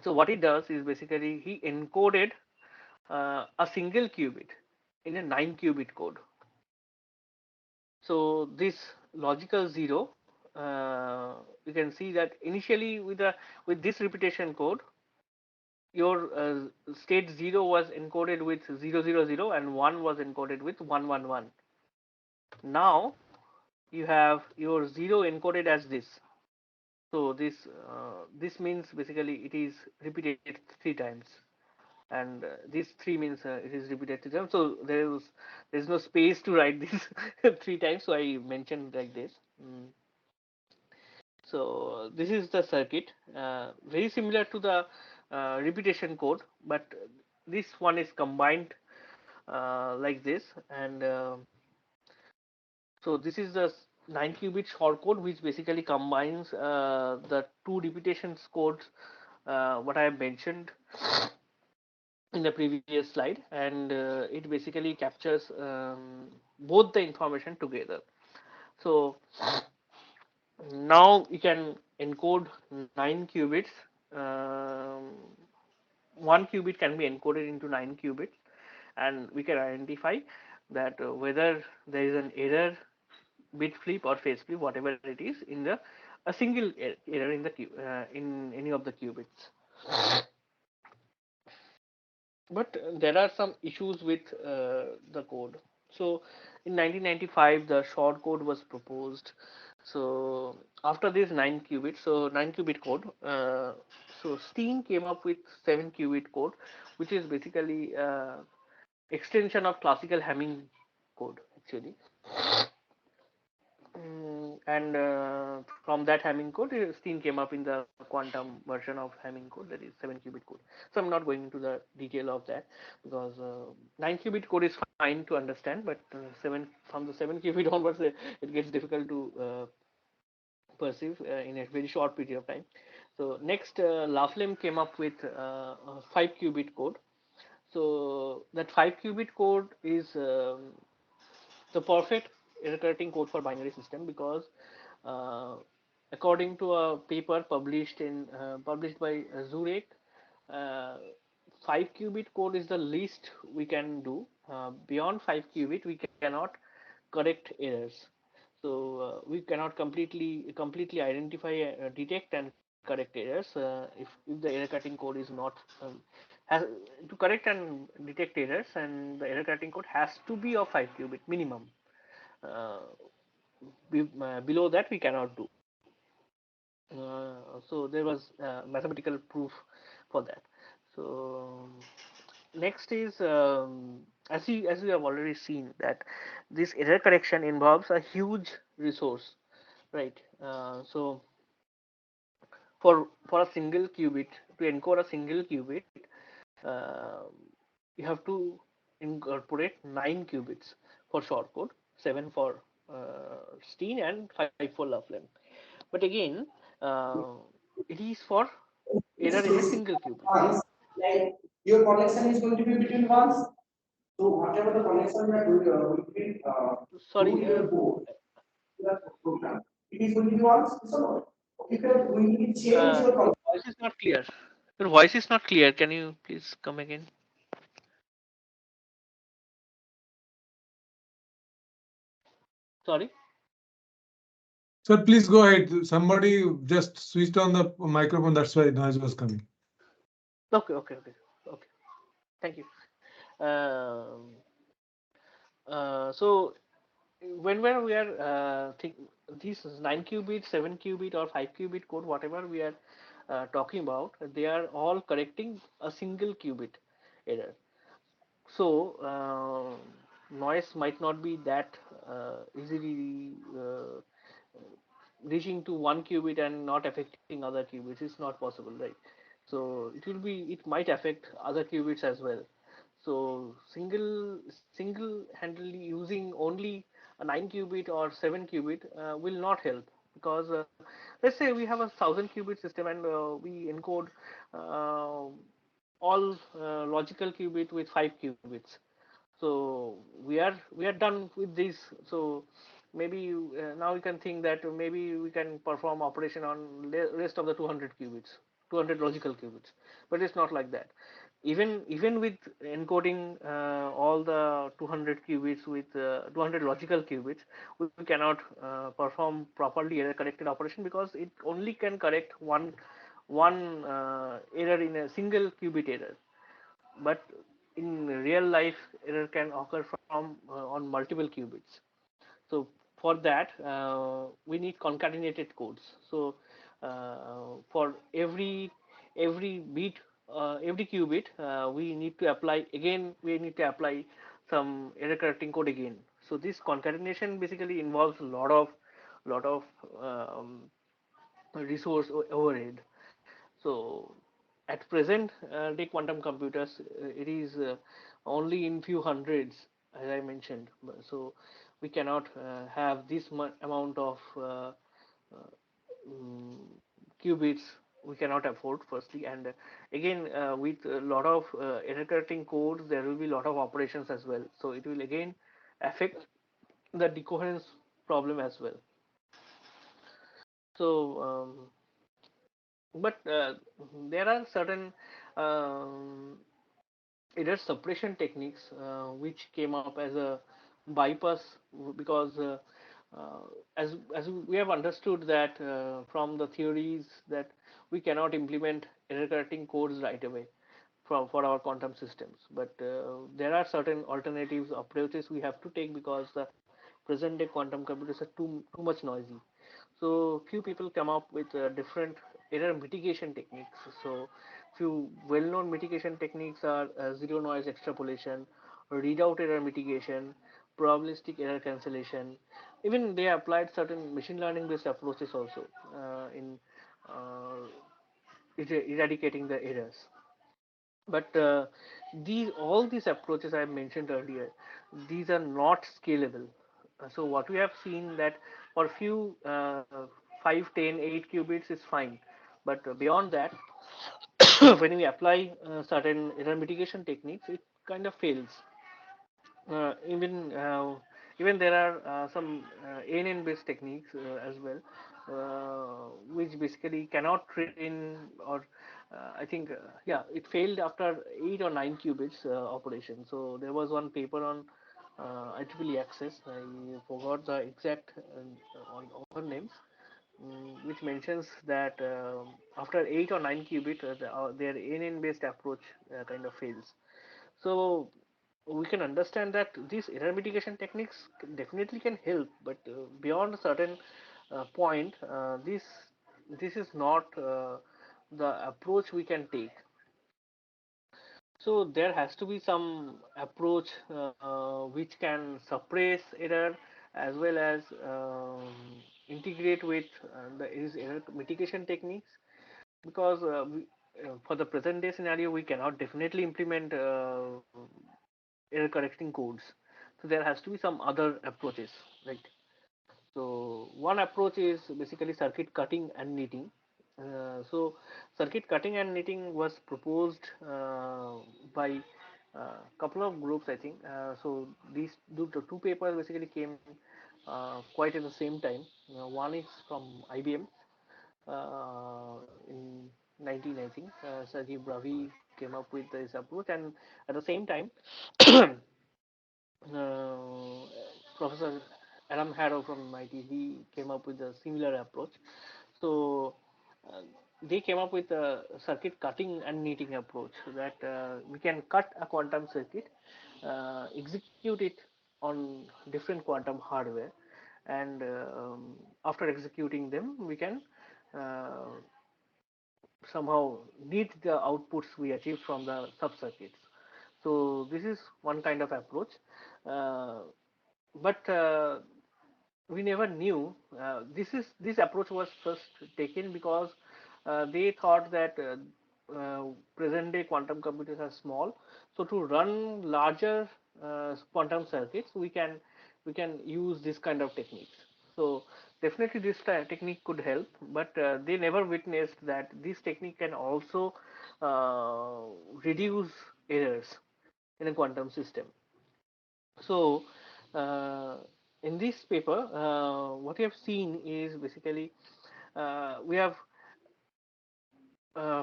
So what he does is basically he encoded a single qubit in a 9 qubit code. So this logical zero, you can see that initially with this repetition code, your state 0 was encoded with 0 0 0 and 1 was encoded with 1 1 1. Now you have your 0 encoded as this. So this means basically it is repeated 3 times. and these 3 means it is repeated 3 times. So there's no space to write this 3 times, so I mentioned like this. So this is the circuit, very similar to the repetition code, but this one is combined like this. And so this is the 9-qubit short code, which basically combines the two repetitions codes what I have mentioned in the previous slide, and it basically captures both the information together. So now you can encode 9 qubits. Um, 1 qubit can be encoded into 9 qubits, and we can identify that whether there is an error, bit flip or phase flip, whatever it is, in the a single error in the in any of the qubits. But there are some issues with the code. So in 1995, the short code was proposed. So after this 9 qubit, so 9-qubit code, so Steen came up with 7-qubit code, which is basically extension of classical Hamming code actually. And from that Hamming code, Steen came up in the quantum version of Hamming code, that is 7-qubit code. So I'm not going into the detail of that, because 9-qubit code is fine to understand, but from the 7-qubit onwards, it gets difficult to perceive in a very short period of time. So next, Laflamme came up with a 5-qubit code. So that 5-qubit code is the perfect error correcting code for binary system, because uh, according to a paper published by Zurek, uh, 5-qubit code is the least we can do. Beyond 5-qubit, we cannot correct errors. So we cannot completely identify, detect, and correct errors if the error cutting code is not has to correct and detect errors, and the error cutting code has to be of 5-qubit minimum. Uh, Below that we cannot do. So there was mathematical proof for that. So next is, as we have already seen, that this error correction involves a huge resource, right? So for a single qubit, to encode a single qubit, uh, you have to incorporate 9 qubits for short code, 7 for Steen, and 5 for Laflamme. But again, uh, it is for error in a single qubit. Once, like your connection is going to be between ones. So whatever the connection you are doing between Sorry, your board, the program, it is going to be ones. So if you need to change your your voice is not clear. Your voice is not clear. Can you please come again? Sorry. Sir, please go ahead. Somebody just switched on the microphone. That's why noise was coming. Okay. Thank you. So whenever we are these 9-qubit, 7-qubit, or 5-qubit code, whatever we are talking about, they are all correcting a single qubit error. So noise might not be that easily reaching to 1 qubit and not affecting other qubits. It's not possible, right? So it might affect other qubits as well. So single handedly using only a 9-qubit or 7-qubit will not help, because let's say we have a 1,000-qubit system, and we encode uh, all logical qubit with 5 qubits. So we are done with this. So maybe now we can think that maybe we can perform operation on rest of the 200 qubits, 200 logical qubits. But it's not like that. Even with encoding all the 200 qubits with 200 logical qubits, we cannot perform properly error corrected operation, because it only can correct one error in a single qubit error. But in real life, error can occur from on multiple qubits. So for that, we need concatenated codes. So for every bit every qubit, we need to apply again. We need to apply some error correcting code again. So this concatenation basically involves a lot of um, resource overhead. So at present day quantum computers, it is only in few hundreds, as I mentioned. So we cannot have this amount of mm, qubits. We cannot afford, firstly, and again with a lot of error correcting codes, there will be a lot of operations as well. So it will again affect the decoherence problem as well. So but there are certain um, error suppression techniques which came up as a bypass, because uh, as we have understood that from the theories that we cannot implement error correcting codes right away for our quantum systems, but there are certain alternatives approaches we have to take, because the present day quantum computers are too much noisy. So few people come up with different error mitigation techniques. So few well-known mitigation techniques are zero noise extrapolation, readout error mitigation, probabilistic error cancellation. Even they applied certain machine learning-based approaches also in uh, eradicating the errors. But these all these approaches I mentioned earlier, these are not scalable. So what we have seen that for few 5, 10, 8 qubits is fine, but beyond that, when we apply certain error mitigation techniques, it kind of fails. Even there are some ANN based techniques as well, which basically cannot train, or I think yeah, it failed after 8 or 9 qubits operation. So there was one paper on IEEE access. I forgot the exact on author names, which mentions that after 8 or 9 qubit, their ANN based approach kind of fails. So we can understand that these error mitigation techniques definitely can help, but beyond a certain point, this is not the approach we can take. So there has to be some approach which can suppress error, as well as integrate with these error mitigation techniques, because for the present day scenario we cannot definitely implement error correcting codes. So there has to be some other approaches, right? So one approach is basically circuit cutting and knitting. So circuit cutting and knitting was proposed by a couple of groups, I think. So these two papers basically came quite at the same time. One is from IBM in 1990. Sergey Bravi came up with this approach, and at the same time, uh, Professor Adam Harrow from MIT, he came up with a similar approach. So uh, they came up with a circuit cutting and knitting approach, so that we can cut a quantum circuit, execute it on different quantum hardware, and after executing them, we can uh, somehow knit the outputs we achieve from the sub-circuits. So this is one kind of approach, uh, but we never knew this approach was first taken because they thought that present day quantum computers are small, so to run larger quantum circuits we can use this kind of techniques. So definitely this technique could help, but they never witnessed that this technique can also uh, reduce errors in a quantum system. So, uh, in this paper, what we have seen is basically we have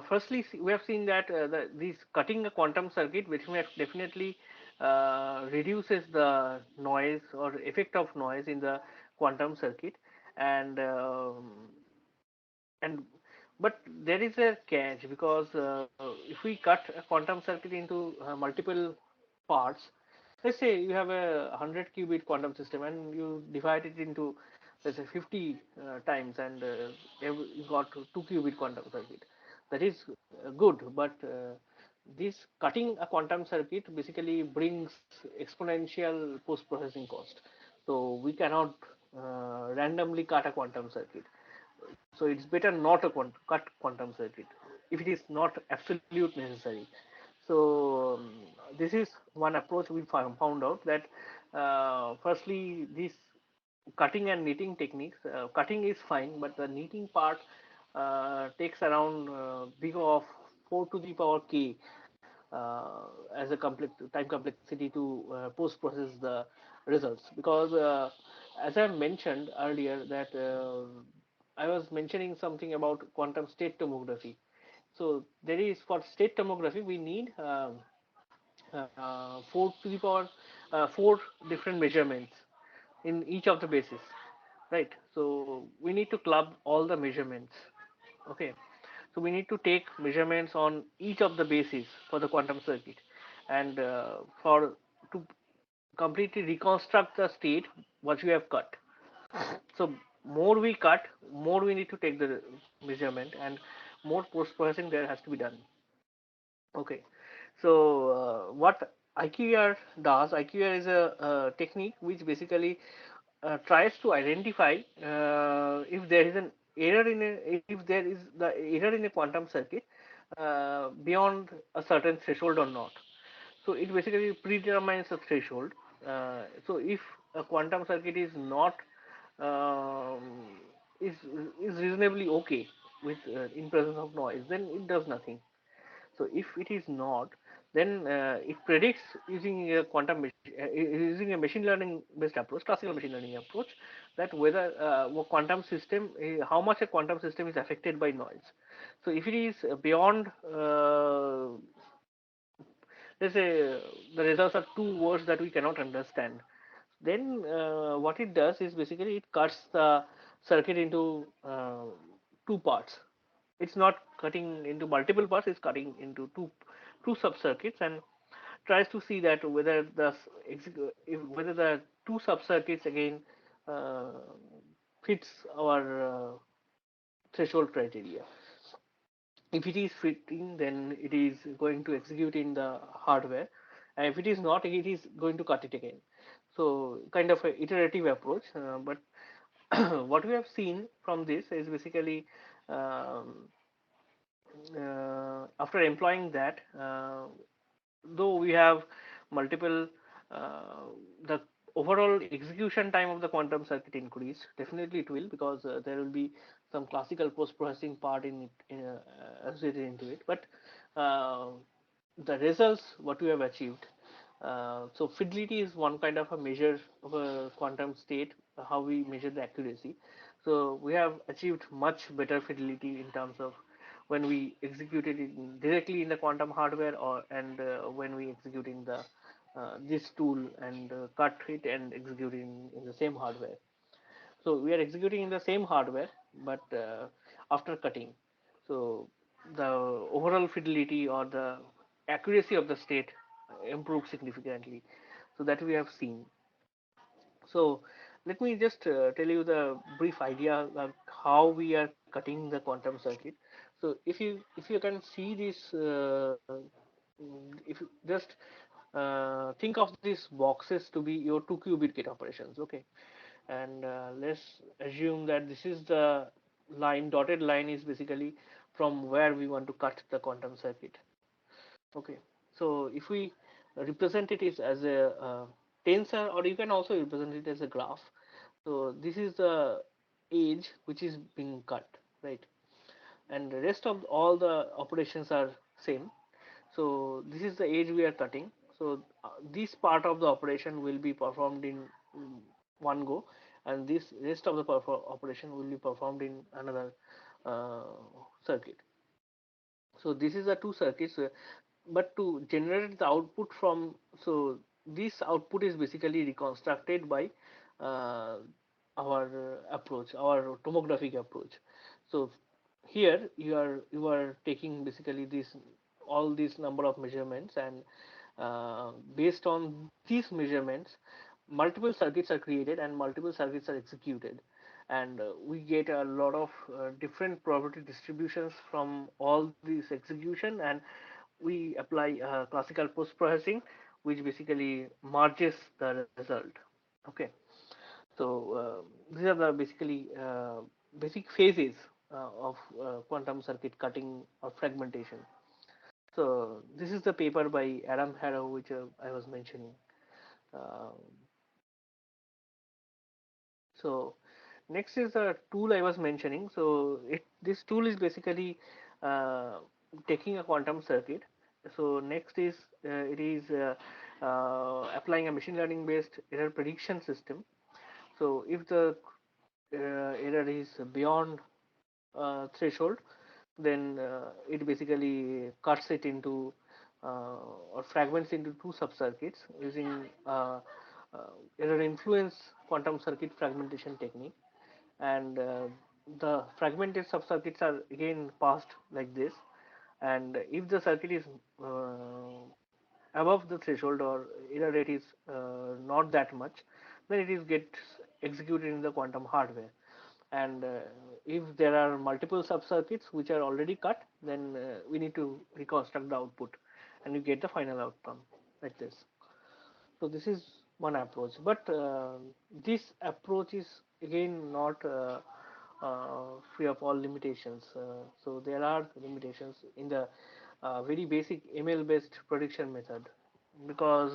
firstly we have seen that this cutting a quantum circuit, which definitely reduces the noise or effect of noise in the quantum circuit, and and but there is a catch, because if we cut a quantum circuit into multiple parts. Let's say you have a 100 qubit quantum system and you divide it into, let's say, 50 times, and you got 2 qubit quantum circuit. that is good, but this cutting a quantum circuit basically brings exponential post-processing cost. So we cannot randomly cut a quantum circuit. So it's better not to cut quantum circuit if it is not absolute necessary. So this is one approach we found out that firstly this cutting and knitting techniques. Cutting is fine, but the knitting part takes around big of 4 to the power k as a time complexity to post process the results. Because as I mentioned earlier that I was mentioning something about quantum state tomography. So there is, for state tomography we need 4 to the power 4 different measurements in each of the bases, right? So we need to club all the measurements. Okay, so we need to take measurements on each of the bases for the quantum circuit, and for to completely reconstruct the state what we have cut. So more we cut, more we need to take the measurement, and more post processing there has to be done. Okay, so what IQR does, IQR is a technique which basically tries to identify if there is an error in if there is the error in a quantum circuit beyond a certain threshold or not. So it basically predetermines a threshold. So if a quantum circuit is not um, is is reasonably okay with in presence of noise, then it does nothing. So if it is not, then it predicts using a using a machine learning based approach, classical machine learning approach, that whether a quantum system, how much a quantum system is affected by noise. So if it is beyond, let's say the results are too worse that we cannot understand, then what it does is basically it cuts the circuit into two parts. It's not cutting into multiple parts, it's cutting into two sub circuits, and tries to see that whether whether the two sub circuits again uh, fits our threshold criteria. If it is fitting, then it is going to execute in the hardware, and if it is not, it is going to cut it again. So kind of a iterative approach, but what we have seen from this is basically um, after employing that, though we have multiple, uh, the overall execution time of the quantum circuit increased. Definitely it will, because there will be some classical post-processing part in it, associated into it. But uh, the results what we have achieved. So fidelity is one kind of a measure of a quantum state, how we measure the accuracy. So we have achieved much better fidelity in terms of when we execute it directly in the quantum hardware, or and when we execute in the this tool and cut it and execute in the same hardware. So we are executing in the same hardware, but after cutting. So the overall fidelity or the accuracy of the state improved significantly. So that we have seen. So let me just tell you the brief idea of how we are cutting the quantum circuit. So if you can see this, if you just think of these boxes to be your 2-qubit gate operations, okay? And let's assume that this is the line, dotted line is basically from where we want to cut the quantum circuit. Okay, so if we represent it as a tensor, or you can also represent it as a graph. So this is the edge which is being cut, right? And the rest of all the operations are same. So this is the edge we are cutting. So this part of the operation will be performed in one go, and this rest of the operation will be performed in another uh, circuit. So this is the two circuits, but to generate the output from, so this output is basically reconstructed by uh, our approach, our tomographic approach. So here you are taking basically this, all these number of measurements, and based on these measurements multiple circuits are created and multiple circuits are executed, and we get a lot of different probability distributions from all these execution, and we apply classical post processing, which basically merges the result. Okay, so these are the basically basic phases of quantum circuit cutting or fragmentation. So this is the paper by Adam Harrow, which I was mentioning. Uh, so next is the tool I was mentioning. So this tool is basically uh, taking a quantum circuit. So next is it is applying a machine learning based error prediction system. So if the error is beyond threshold, then it basically cuts it into or fragments into two subcircuits using error influence quantum circuit fragmentation technique. And the fragmented subcircuits are again passed like this. And if the circuit is above the threshold or error rate is not that much, then it is gets executed in the quantum hardware. And if there are multiple subcircuits which are already cut, then we need to reconstruct the output and you get the final outcome like this. So this is one approach, but this approach is again not free of all limitations. So there are limitations in the very basic ML based prediction method, because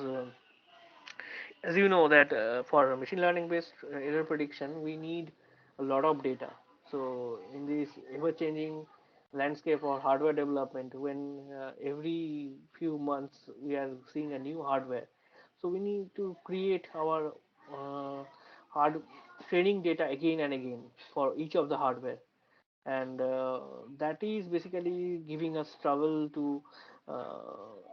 as you know that for machine learning based error prediction we need a lot of data. So in this ever changing landscape or hardware development, when every few months we are seeing a new hardware, so we need to create our hard training data again and again for each of the hardware. And that is basically giving us trouble to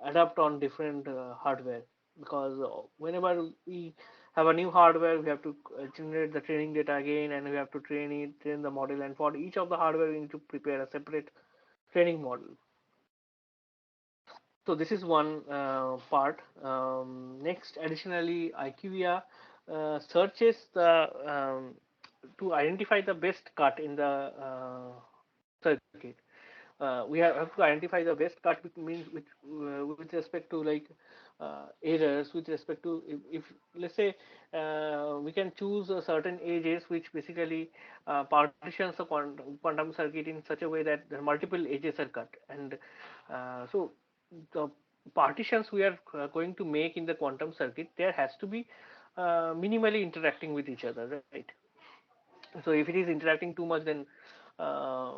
adapt on different hardware, because whenever we have a new hardware we have to generate the training data again, and we have to train the model, and for each of the hardware we need to prepare a separate training model. So this is one part. Next, additionally, IQVIA searches the to identify the best cut in the circuit. We have to identify the best cut, which means with respect to like errors, with respect to if let's say we can choose a certain edges which basically partitions the quantum circuit in such a way that the multiple edges are cut. And so the partitions we are going to make in the quantum circuit, there has to be minimally interacting with each other, right? So if it is interacting too much, then uh,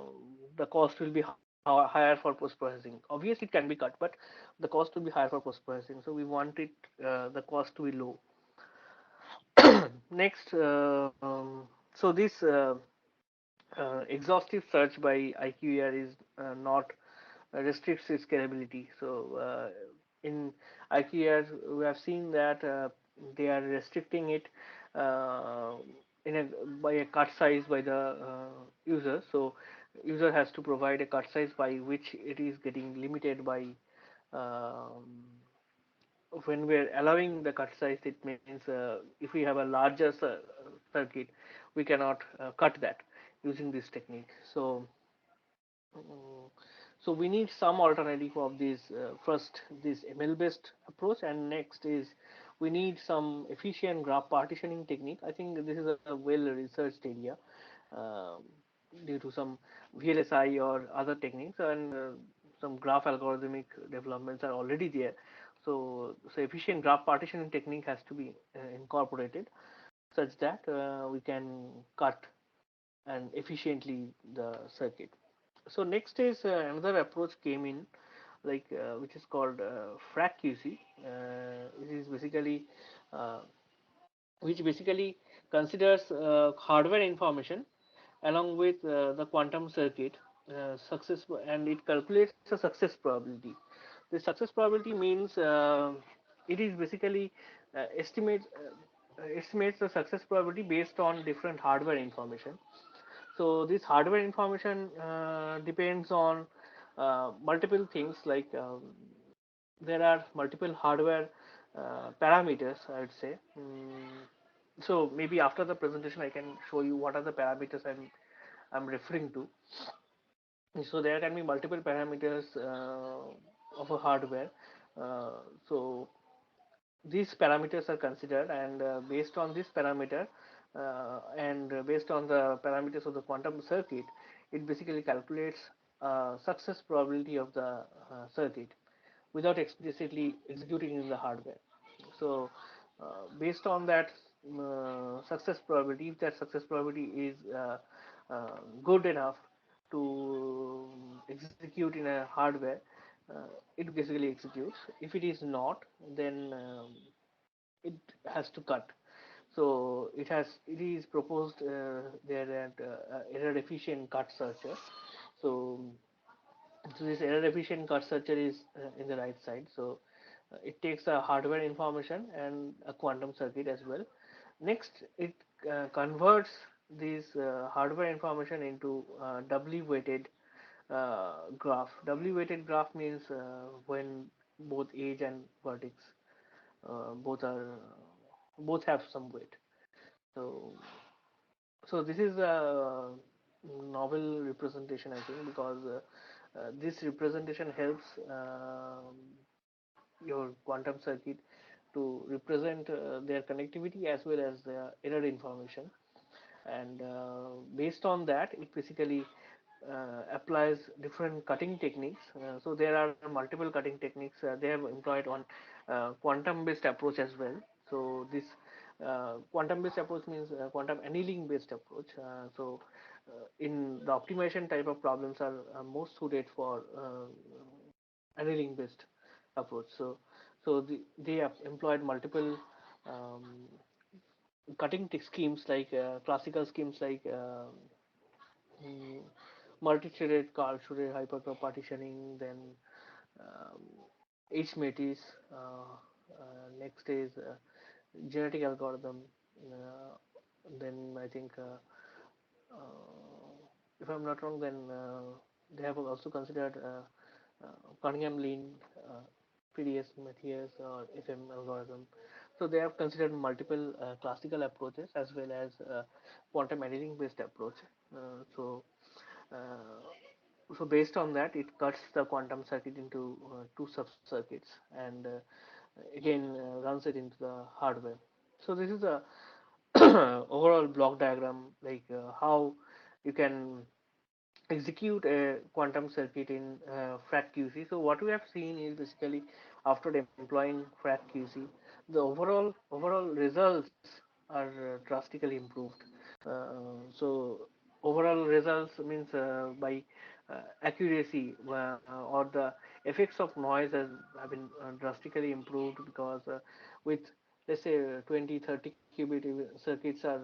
the cost will be higher for post processing. Obviously it can be cut, but the cost will be higher for post processing, so we want it the cost to be low. Next, so this exhaustive search by IQER is not restricts its scalability. So in IQER we have seen that they are restricting it uh, in a by a cut size by the user. So user has to provide a cut size by which it is getting limited by um, when we're allowing the cut size, it means if we have a larger circuit, we cannot cut that using this technique. So so we need some alternative of this. First, this ML based approach, and next is we need some efficient graph partitioning technique. I think this is a well researched area um, due to some VLSI or other techniques, and some graph algorithmic developments are already there. So efficient graph partitioning technique has to be incorporated such that we can cut and efficiently the circuit. So next is another approach came in, like which is called FRAC-QC. It is basically uh, which basically considers hardware information along with the quantum circuit success, and it calculates the success probability. The success probability means it is basically estimates the success probability based on different hardware information. So this hardware information depends on multiple things, like there are multiple hardware parameters, I would say. So maybe after the presentation, I can show you what are the parameters I'm referring to. So there can be multiple parameters of a hardware. Uh, so these parameters are considered, and based on this parameter and based on the parameters of the quantum circuit, it basically calculates success probability of the circuit without explicitly executing in the hardware. So based on that success probability, if that success probability is good enough to execute in a hardware, it basically executes. If it is not, then it has to cut. So it is proposed there that error efficient cut searcher. So so this error efficient cut searcher is in the right side. So it takes a hardware information and a quantum circuit as well. Next, it converts this hardware information into doubly weighted graph. Doubly weighted graph means when both edge and vertex both are both have some weight. So so this is a novel representation, I think, because this representation helps your quantum circuit to represent their connectivity as well as the error information, and based on that, it basically applies different cutting techniques. So there are multiple cutting techniques they have employed on quantum based approach as well. So this quantum based approach means quantum annealing based approach. So in the optimization type of problems are most suited for annealing based approach. So they have employed multiple um, cutting schemes like classical schemes like mm, multi-threaded Karlsruhe hypercube partitioning, then um, H-matrix, next is genetic algorithm, uh, then I think if I'm not wrong, then they have also considered Cunningham-Lin, PDS, Matthias, or FM algorithm. So they have considered multiple classical approaches as well as quantum annealing based approach. So so based on that, it cuts the quantum circuit into two sub-circuits, and again runs it into the hardware. So this is a overall block diagram, like how you can execute a quantum circuit in FRAC-QC. So what we have seen is basically after deploying FRAC-QC, the overall results are drastically improved. So overall results means by accuracy or the effects of noise have been drastically improved, because with let's say 20-30 qubit circuits are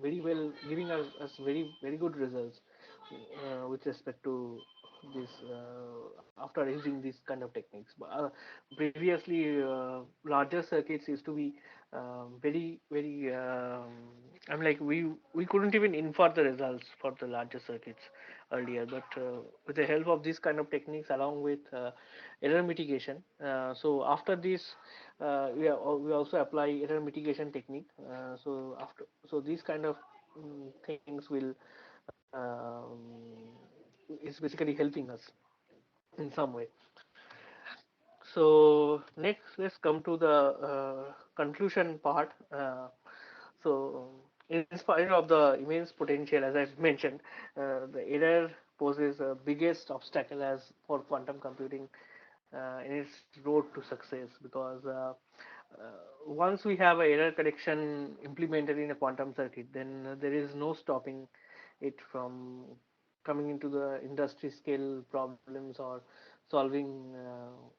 very well giving us very good results with respect to this after using these kind of techniques. But previously larger circuits used to be very I'm like we couldn't even infer the results for the larger circuits earlier, but with the help of these kind of techniques along with error mitigation, so after this we also apply error mitigation technique. So these kind of things will is basically helping us in some way. So next, let's come to the conclusion part. So in spite of the immense potential, as I've mentioned, the error poses the biggest obstacle as for quantum computing in its road to success, because once we have a error correction implemented in a quantum circuit, then there is no stopping it from coming into the industry scale problems, or solving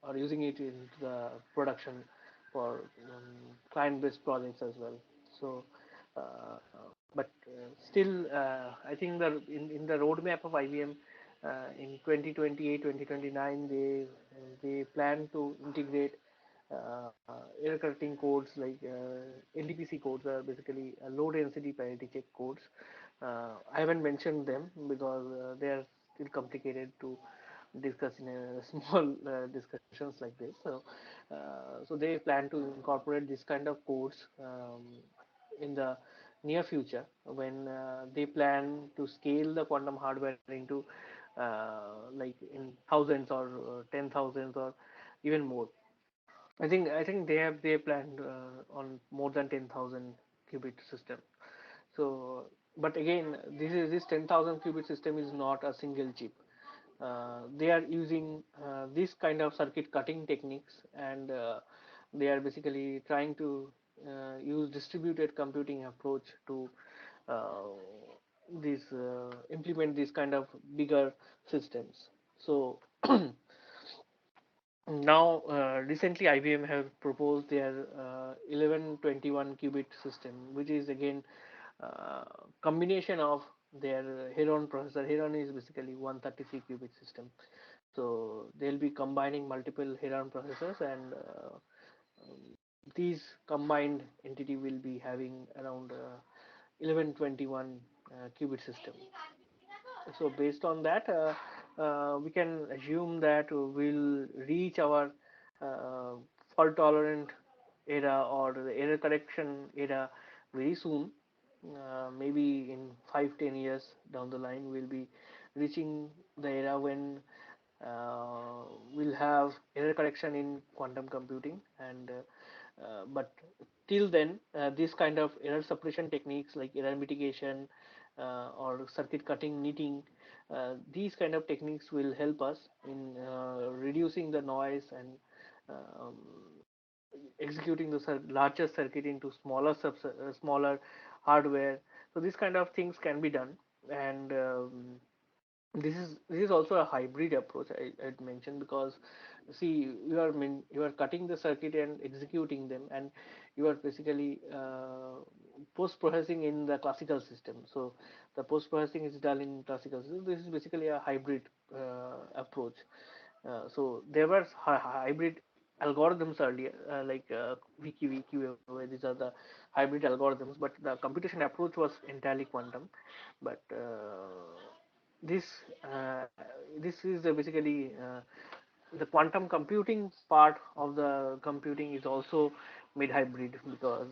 or using it into the production for client based projects as well. So but still I think in the roadmap of IBM in 2028 2029 they plan to integrate error correcting codes like LDPC codes are basically low density parity check codes. I haven't mentioned them because they are still complicated to discuss in a small discussions like this. So, so they plan to incorporate this kind of codes in the near future when they plan to scale the quantum hardware into like in thousands or 10,000s or even more. I think they planned on more than 10,000 qubit system. So, but again, this 10,000 qubit system is not a single chip. They are using this kind of circuit cutting techniques, and they are basically trying to use distributed computing approach to uh, implement these kind of bigger systems. So now, recently IBM have proposed their 1121 qubit system, which is again uh, combination of their Heron processor. Heron is basically 133 qubit system. So they'll be combining multiple Heron processors, and these combined entity will be having around 1121 qubit system. So based on that, we can assume that we'll reach our uh, fault tolerant era or the error correction era very soon. Maybe in 5-10 years down the line, we'll be reaching the era when uh, we'll have error correction in quantum computing. And but till then, this kind of error suppression techniques like error mitigation or circuit cutting knitting, these kind of techniques will help us in reducing the noise and um, executing the larger circuit into smaller hardware. So these kind of things can be done. And this is also a hybrid approach I mentioned, because see, you are cutting the circuit and executing them, and you are basically post processing in the classical system. So the post processing is done in classical system. This is basically a hybrid approach. So there were hybrid algorithms earlier, like Wiki, these are the hybrid algorithms, but the computation approach was entirely quantum. But this uh, this is basically the quantum computing part of the computing is also made hybrid, because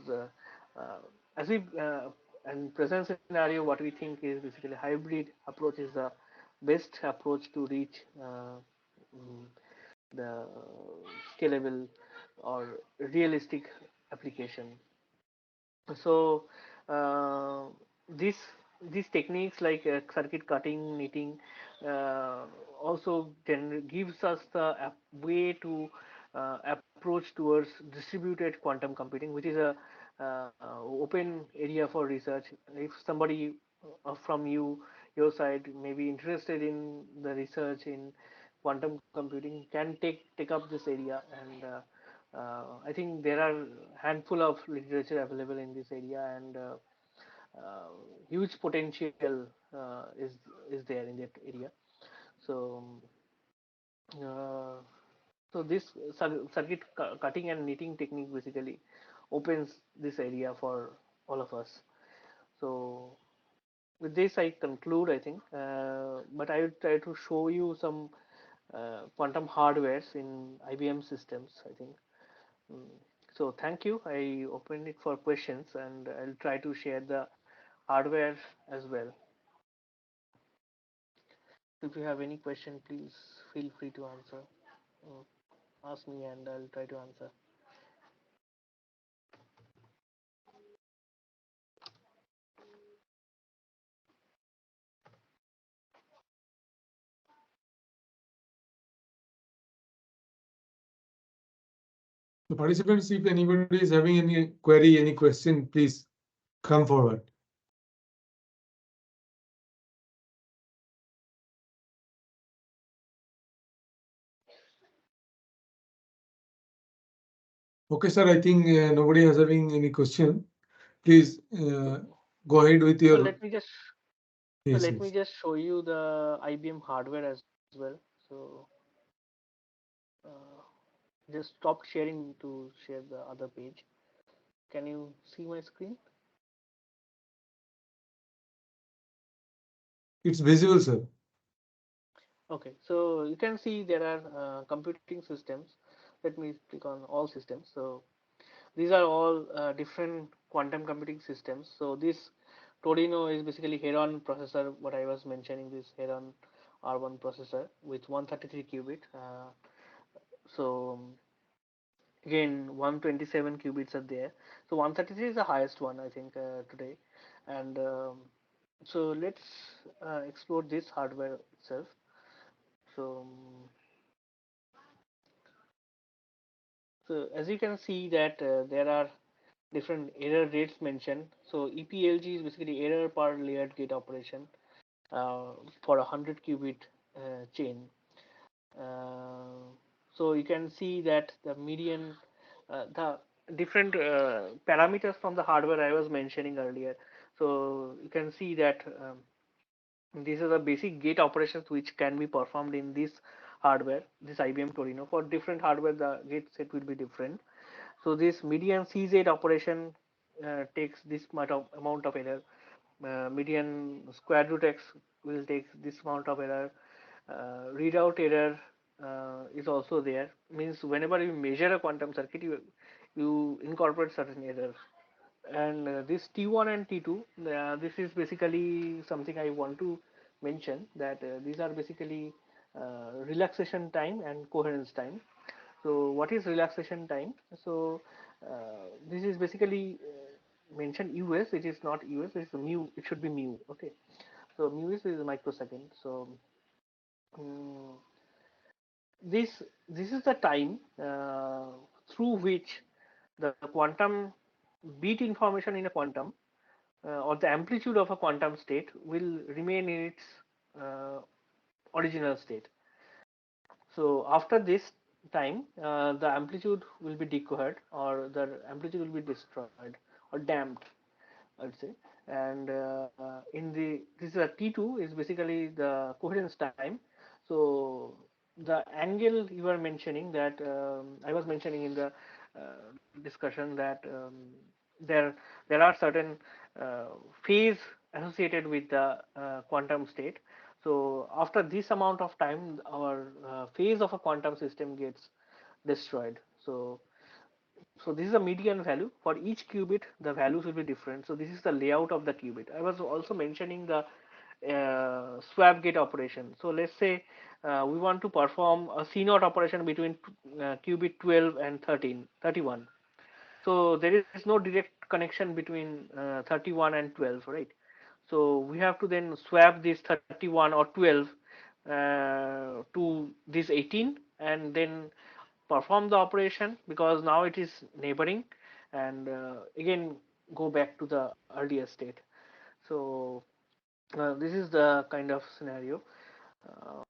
as we in present scenario, what we think is basically hybrid approach is the best approach to reach mm, the scalable or realistic application. So uh, this these techniques like circuit cutting, knitting, uh, also gives us the way to approach towards distributed quantum computing, which is a open area for research. If somebody from your side may be interested in the research in quantum computing, can take up this area. And I think there are handful of literature available in this area, and uh, huge potential is there in that area. So uh, so this circuit cutting and knitting technique basically opens this area for all of us. So with this I conclude, I think, but I will try to show you some quantum hardwares in IBM systems, I think. Mm. So thank you. I open it for questions, and I'll try to share the hardware as well. If you have any question, please feel free to answer. Mm, Ask me, and I'll try to answer. So participants, if anybody is having any query, any question, please come forward. Okay, sir, I think nobody has having any question. Please go ahead with So your. let me just Yes, let yes. me just show you the IBM hardware as well. So uh, just stop sharing to share the other page. Can you see my screen? It's visible, sir. Okay, so you can see there are computing systems. Let me click on all systems. So these are all different quantum computing systems. So this Torino is basically Heron processor, what I was mentioning, this Heron R1 processor with 133 qubit. So again 127 qubits are there. So 133 is the highest one, I think, today. And so let's explore this hardware itself. So so as you can see that there are different error rates mentioned. So EPLG is basically error per layered gate operation for a 100 qubit chain. So you can see that the median, the different parameters from the hardware I was mentioning earlier. So you can see that these are the basic gate operations which can be performed in this hardware, this IBM Torino. For different hardware, the gate set will be different. So this median CZ operation takes this much of amount of error. Median square root x will take this amount of error. Readout error is also there. Means whenever you measure a quantum circuit, you incorporate certain errors. And this T1 and T2, this is basically something I want to mention, that these are basically relaxation time and coherence time. So what is relaxation time? So this is basically mentioned US. It is not US. It's mu. It should be mu. Okay. So mu is microsecond. So um, this is the time through which the quantum bit information in a quantum or the amplitude of a quantum state will remain in its uh, original state. So after this time, the amplitude will be decohered, or the amplitude will be destroyed or damped, I would say. And in the this is a T2 is basically the coherence time. So the angle you are mentioning, that I was mentioning in the discussion, that there there are certain uh, phase associated with the quantum state. So after this amount of time, our phase of a quantum system gets destroyed. So this is a median value. For each qubit, the values will be different. So this is the layout of the qubit. I was also mentioning the swap gate operation. So let's say we want to perform a CNOT operation between qubit 12 and 31. So there is no direct connection between 31 and 12, right? So we have to then swap this 31 or 12 to this 18, and then perform the operation, because now it is neighboring, and again go back to the earlier state. So this is the kind of scenario, uh,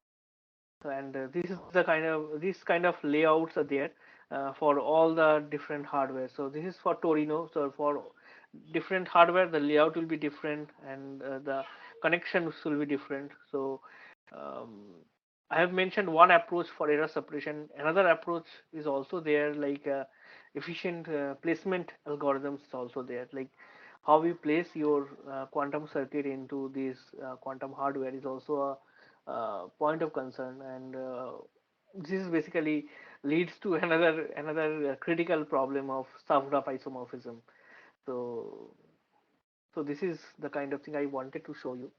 and this kind of layouts are there for all the different hardware. So this is for Torino. So for different hardware, the layout will be different, and the connections will be different. So um, I have mentioned one approach for error suppression. Another approach is also there, like efficient placement algorithms is also there. Like how we place your quantum circuit into this quantum hardware is also a point of concern, and this is basically leads to another critical problem of subgraph isomorphism. So so this is the kind of thing I wanted to show you.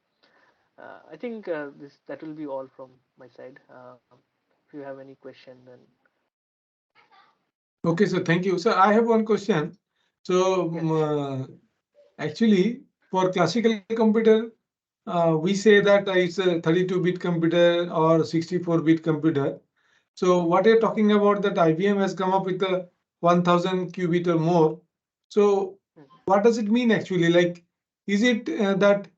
I think this that will be all from my side. If you have any question, then Okay, so thank you. So I have one question. So yes. actually, for classical computer, we say that it's a 32-bit computer or 64-bit computer. So what you're talking about, that IBM has come up with a 1000 qubit or more. So Mhm. what does it mean actually? Like, is it that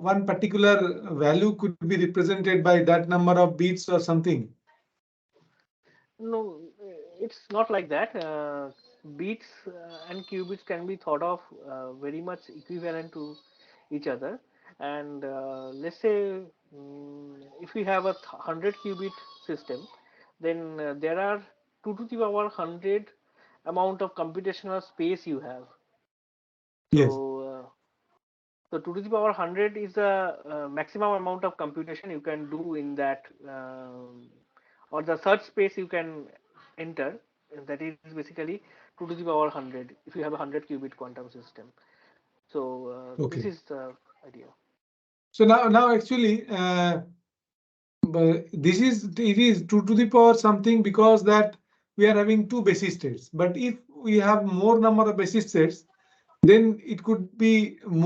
one particular value could be represented by that number of bits or something? No, it's not like that. Beats and qubits can be thought of very much equivalent to each other. And let's say if we have a 100 qubit system, then there are 2 to the power 100 amount of computational space you have. Yes. So 2 to the power 100 is the maximum amount of computation you can do in that, or the search space you can enter that is basically 2 to the power 100 if you have a 100 qubit quantum system. So this Okay. is the idea. So now actually, but this is it is 2 to the power something because that we are having two basis states. But if we have more number of basis states, then it could be more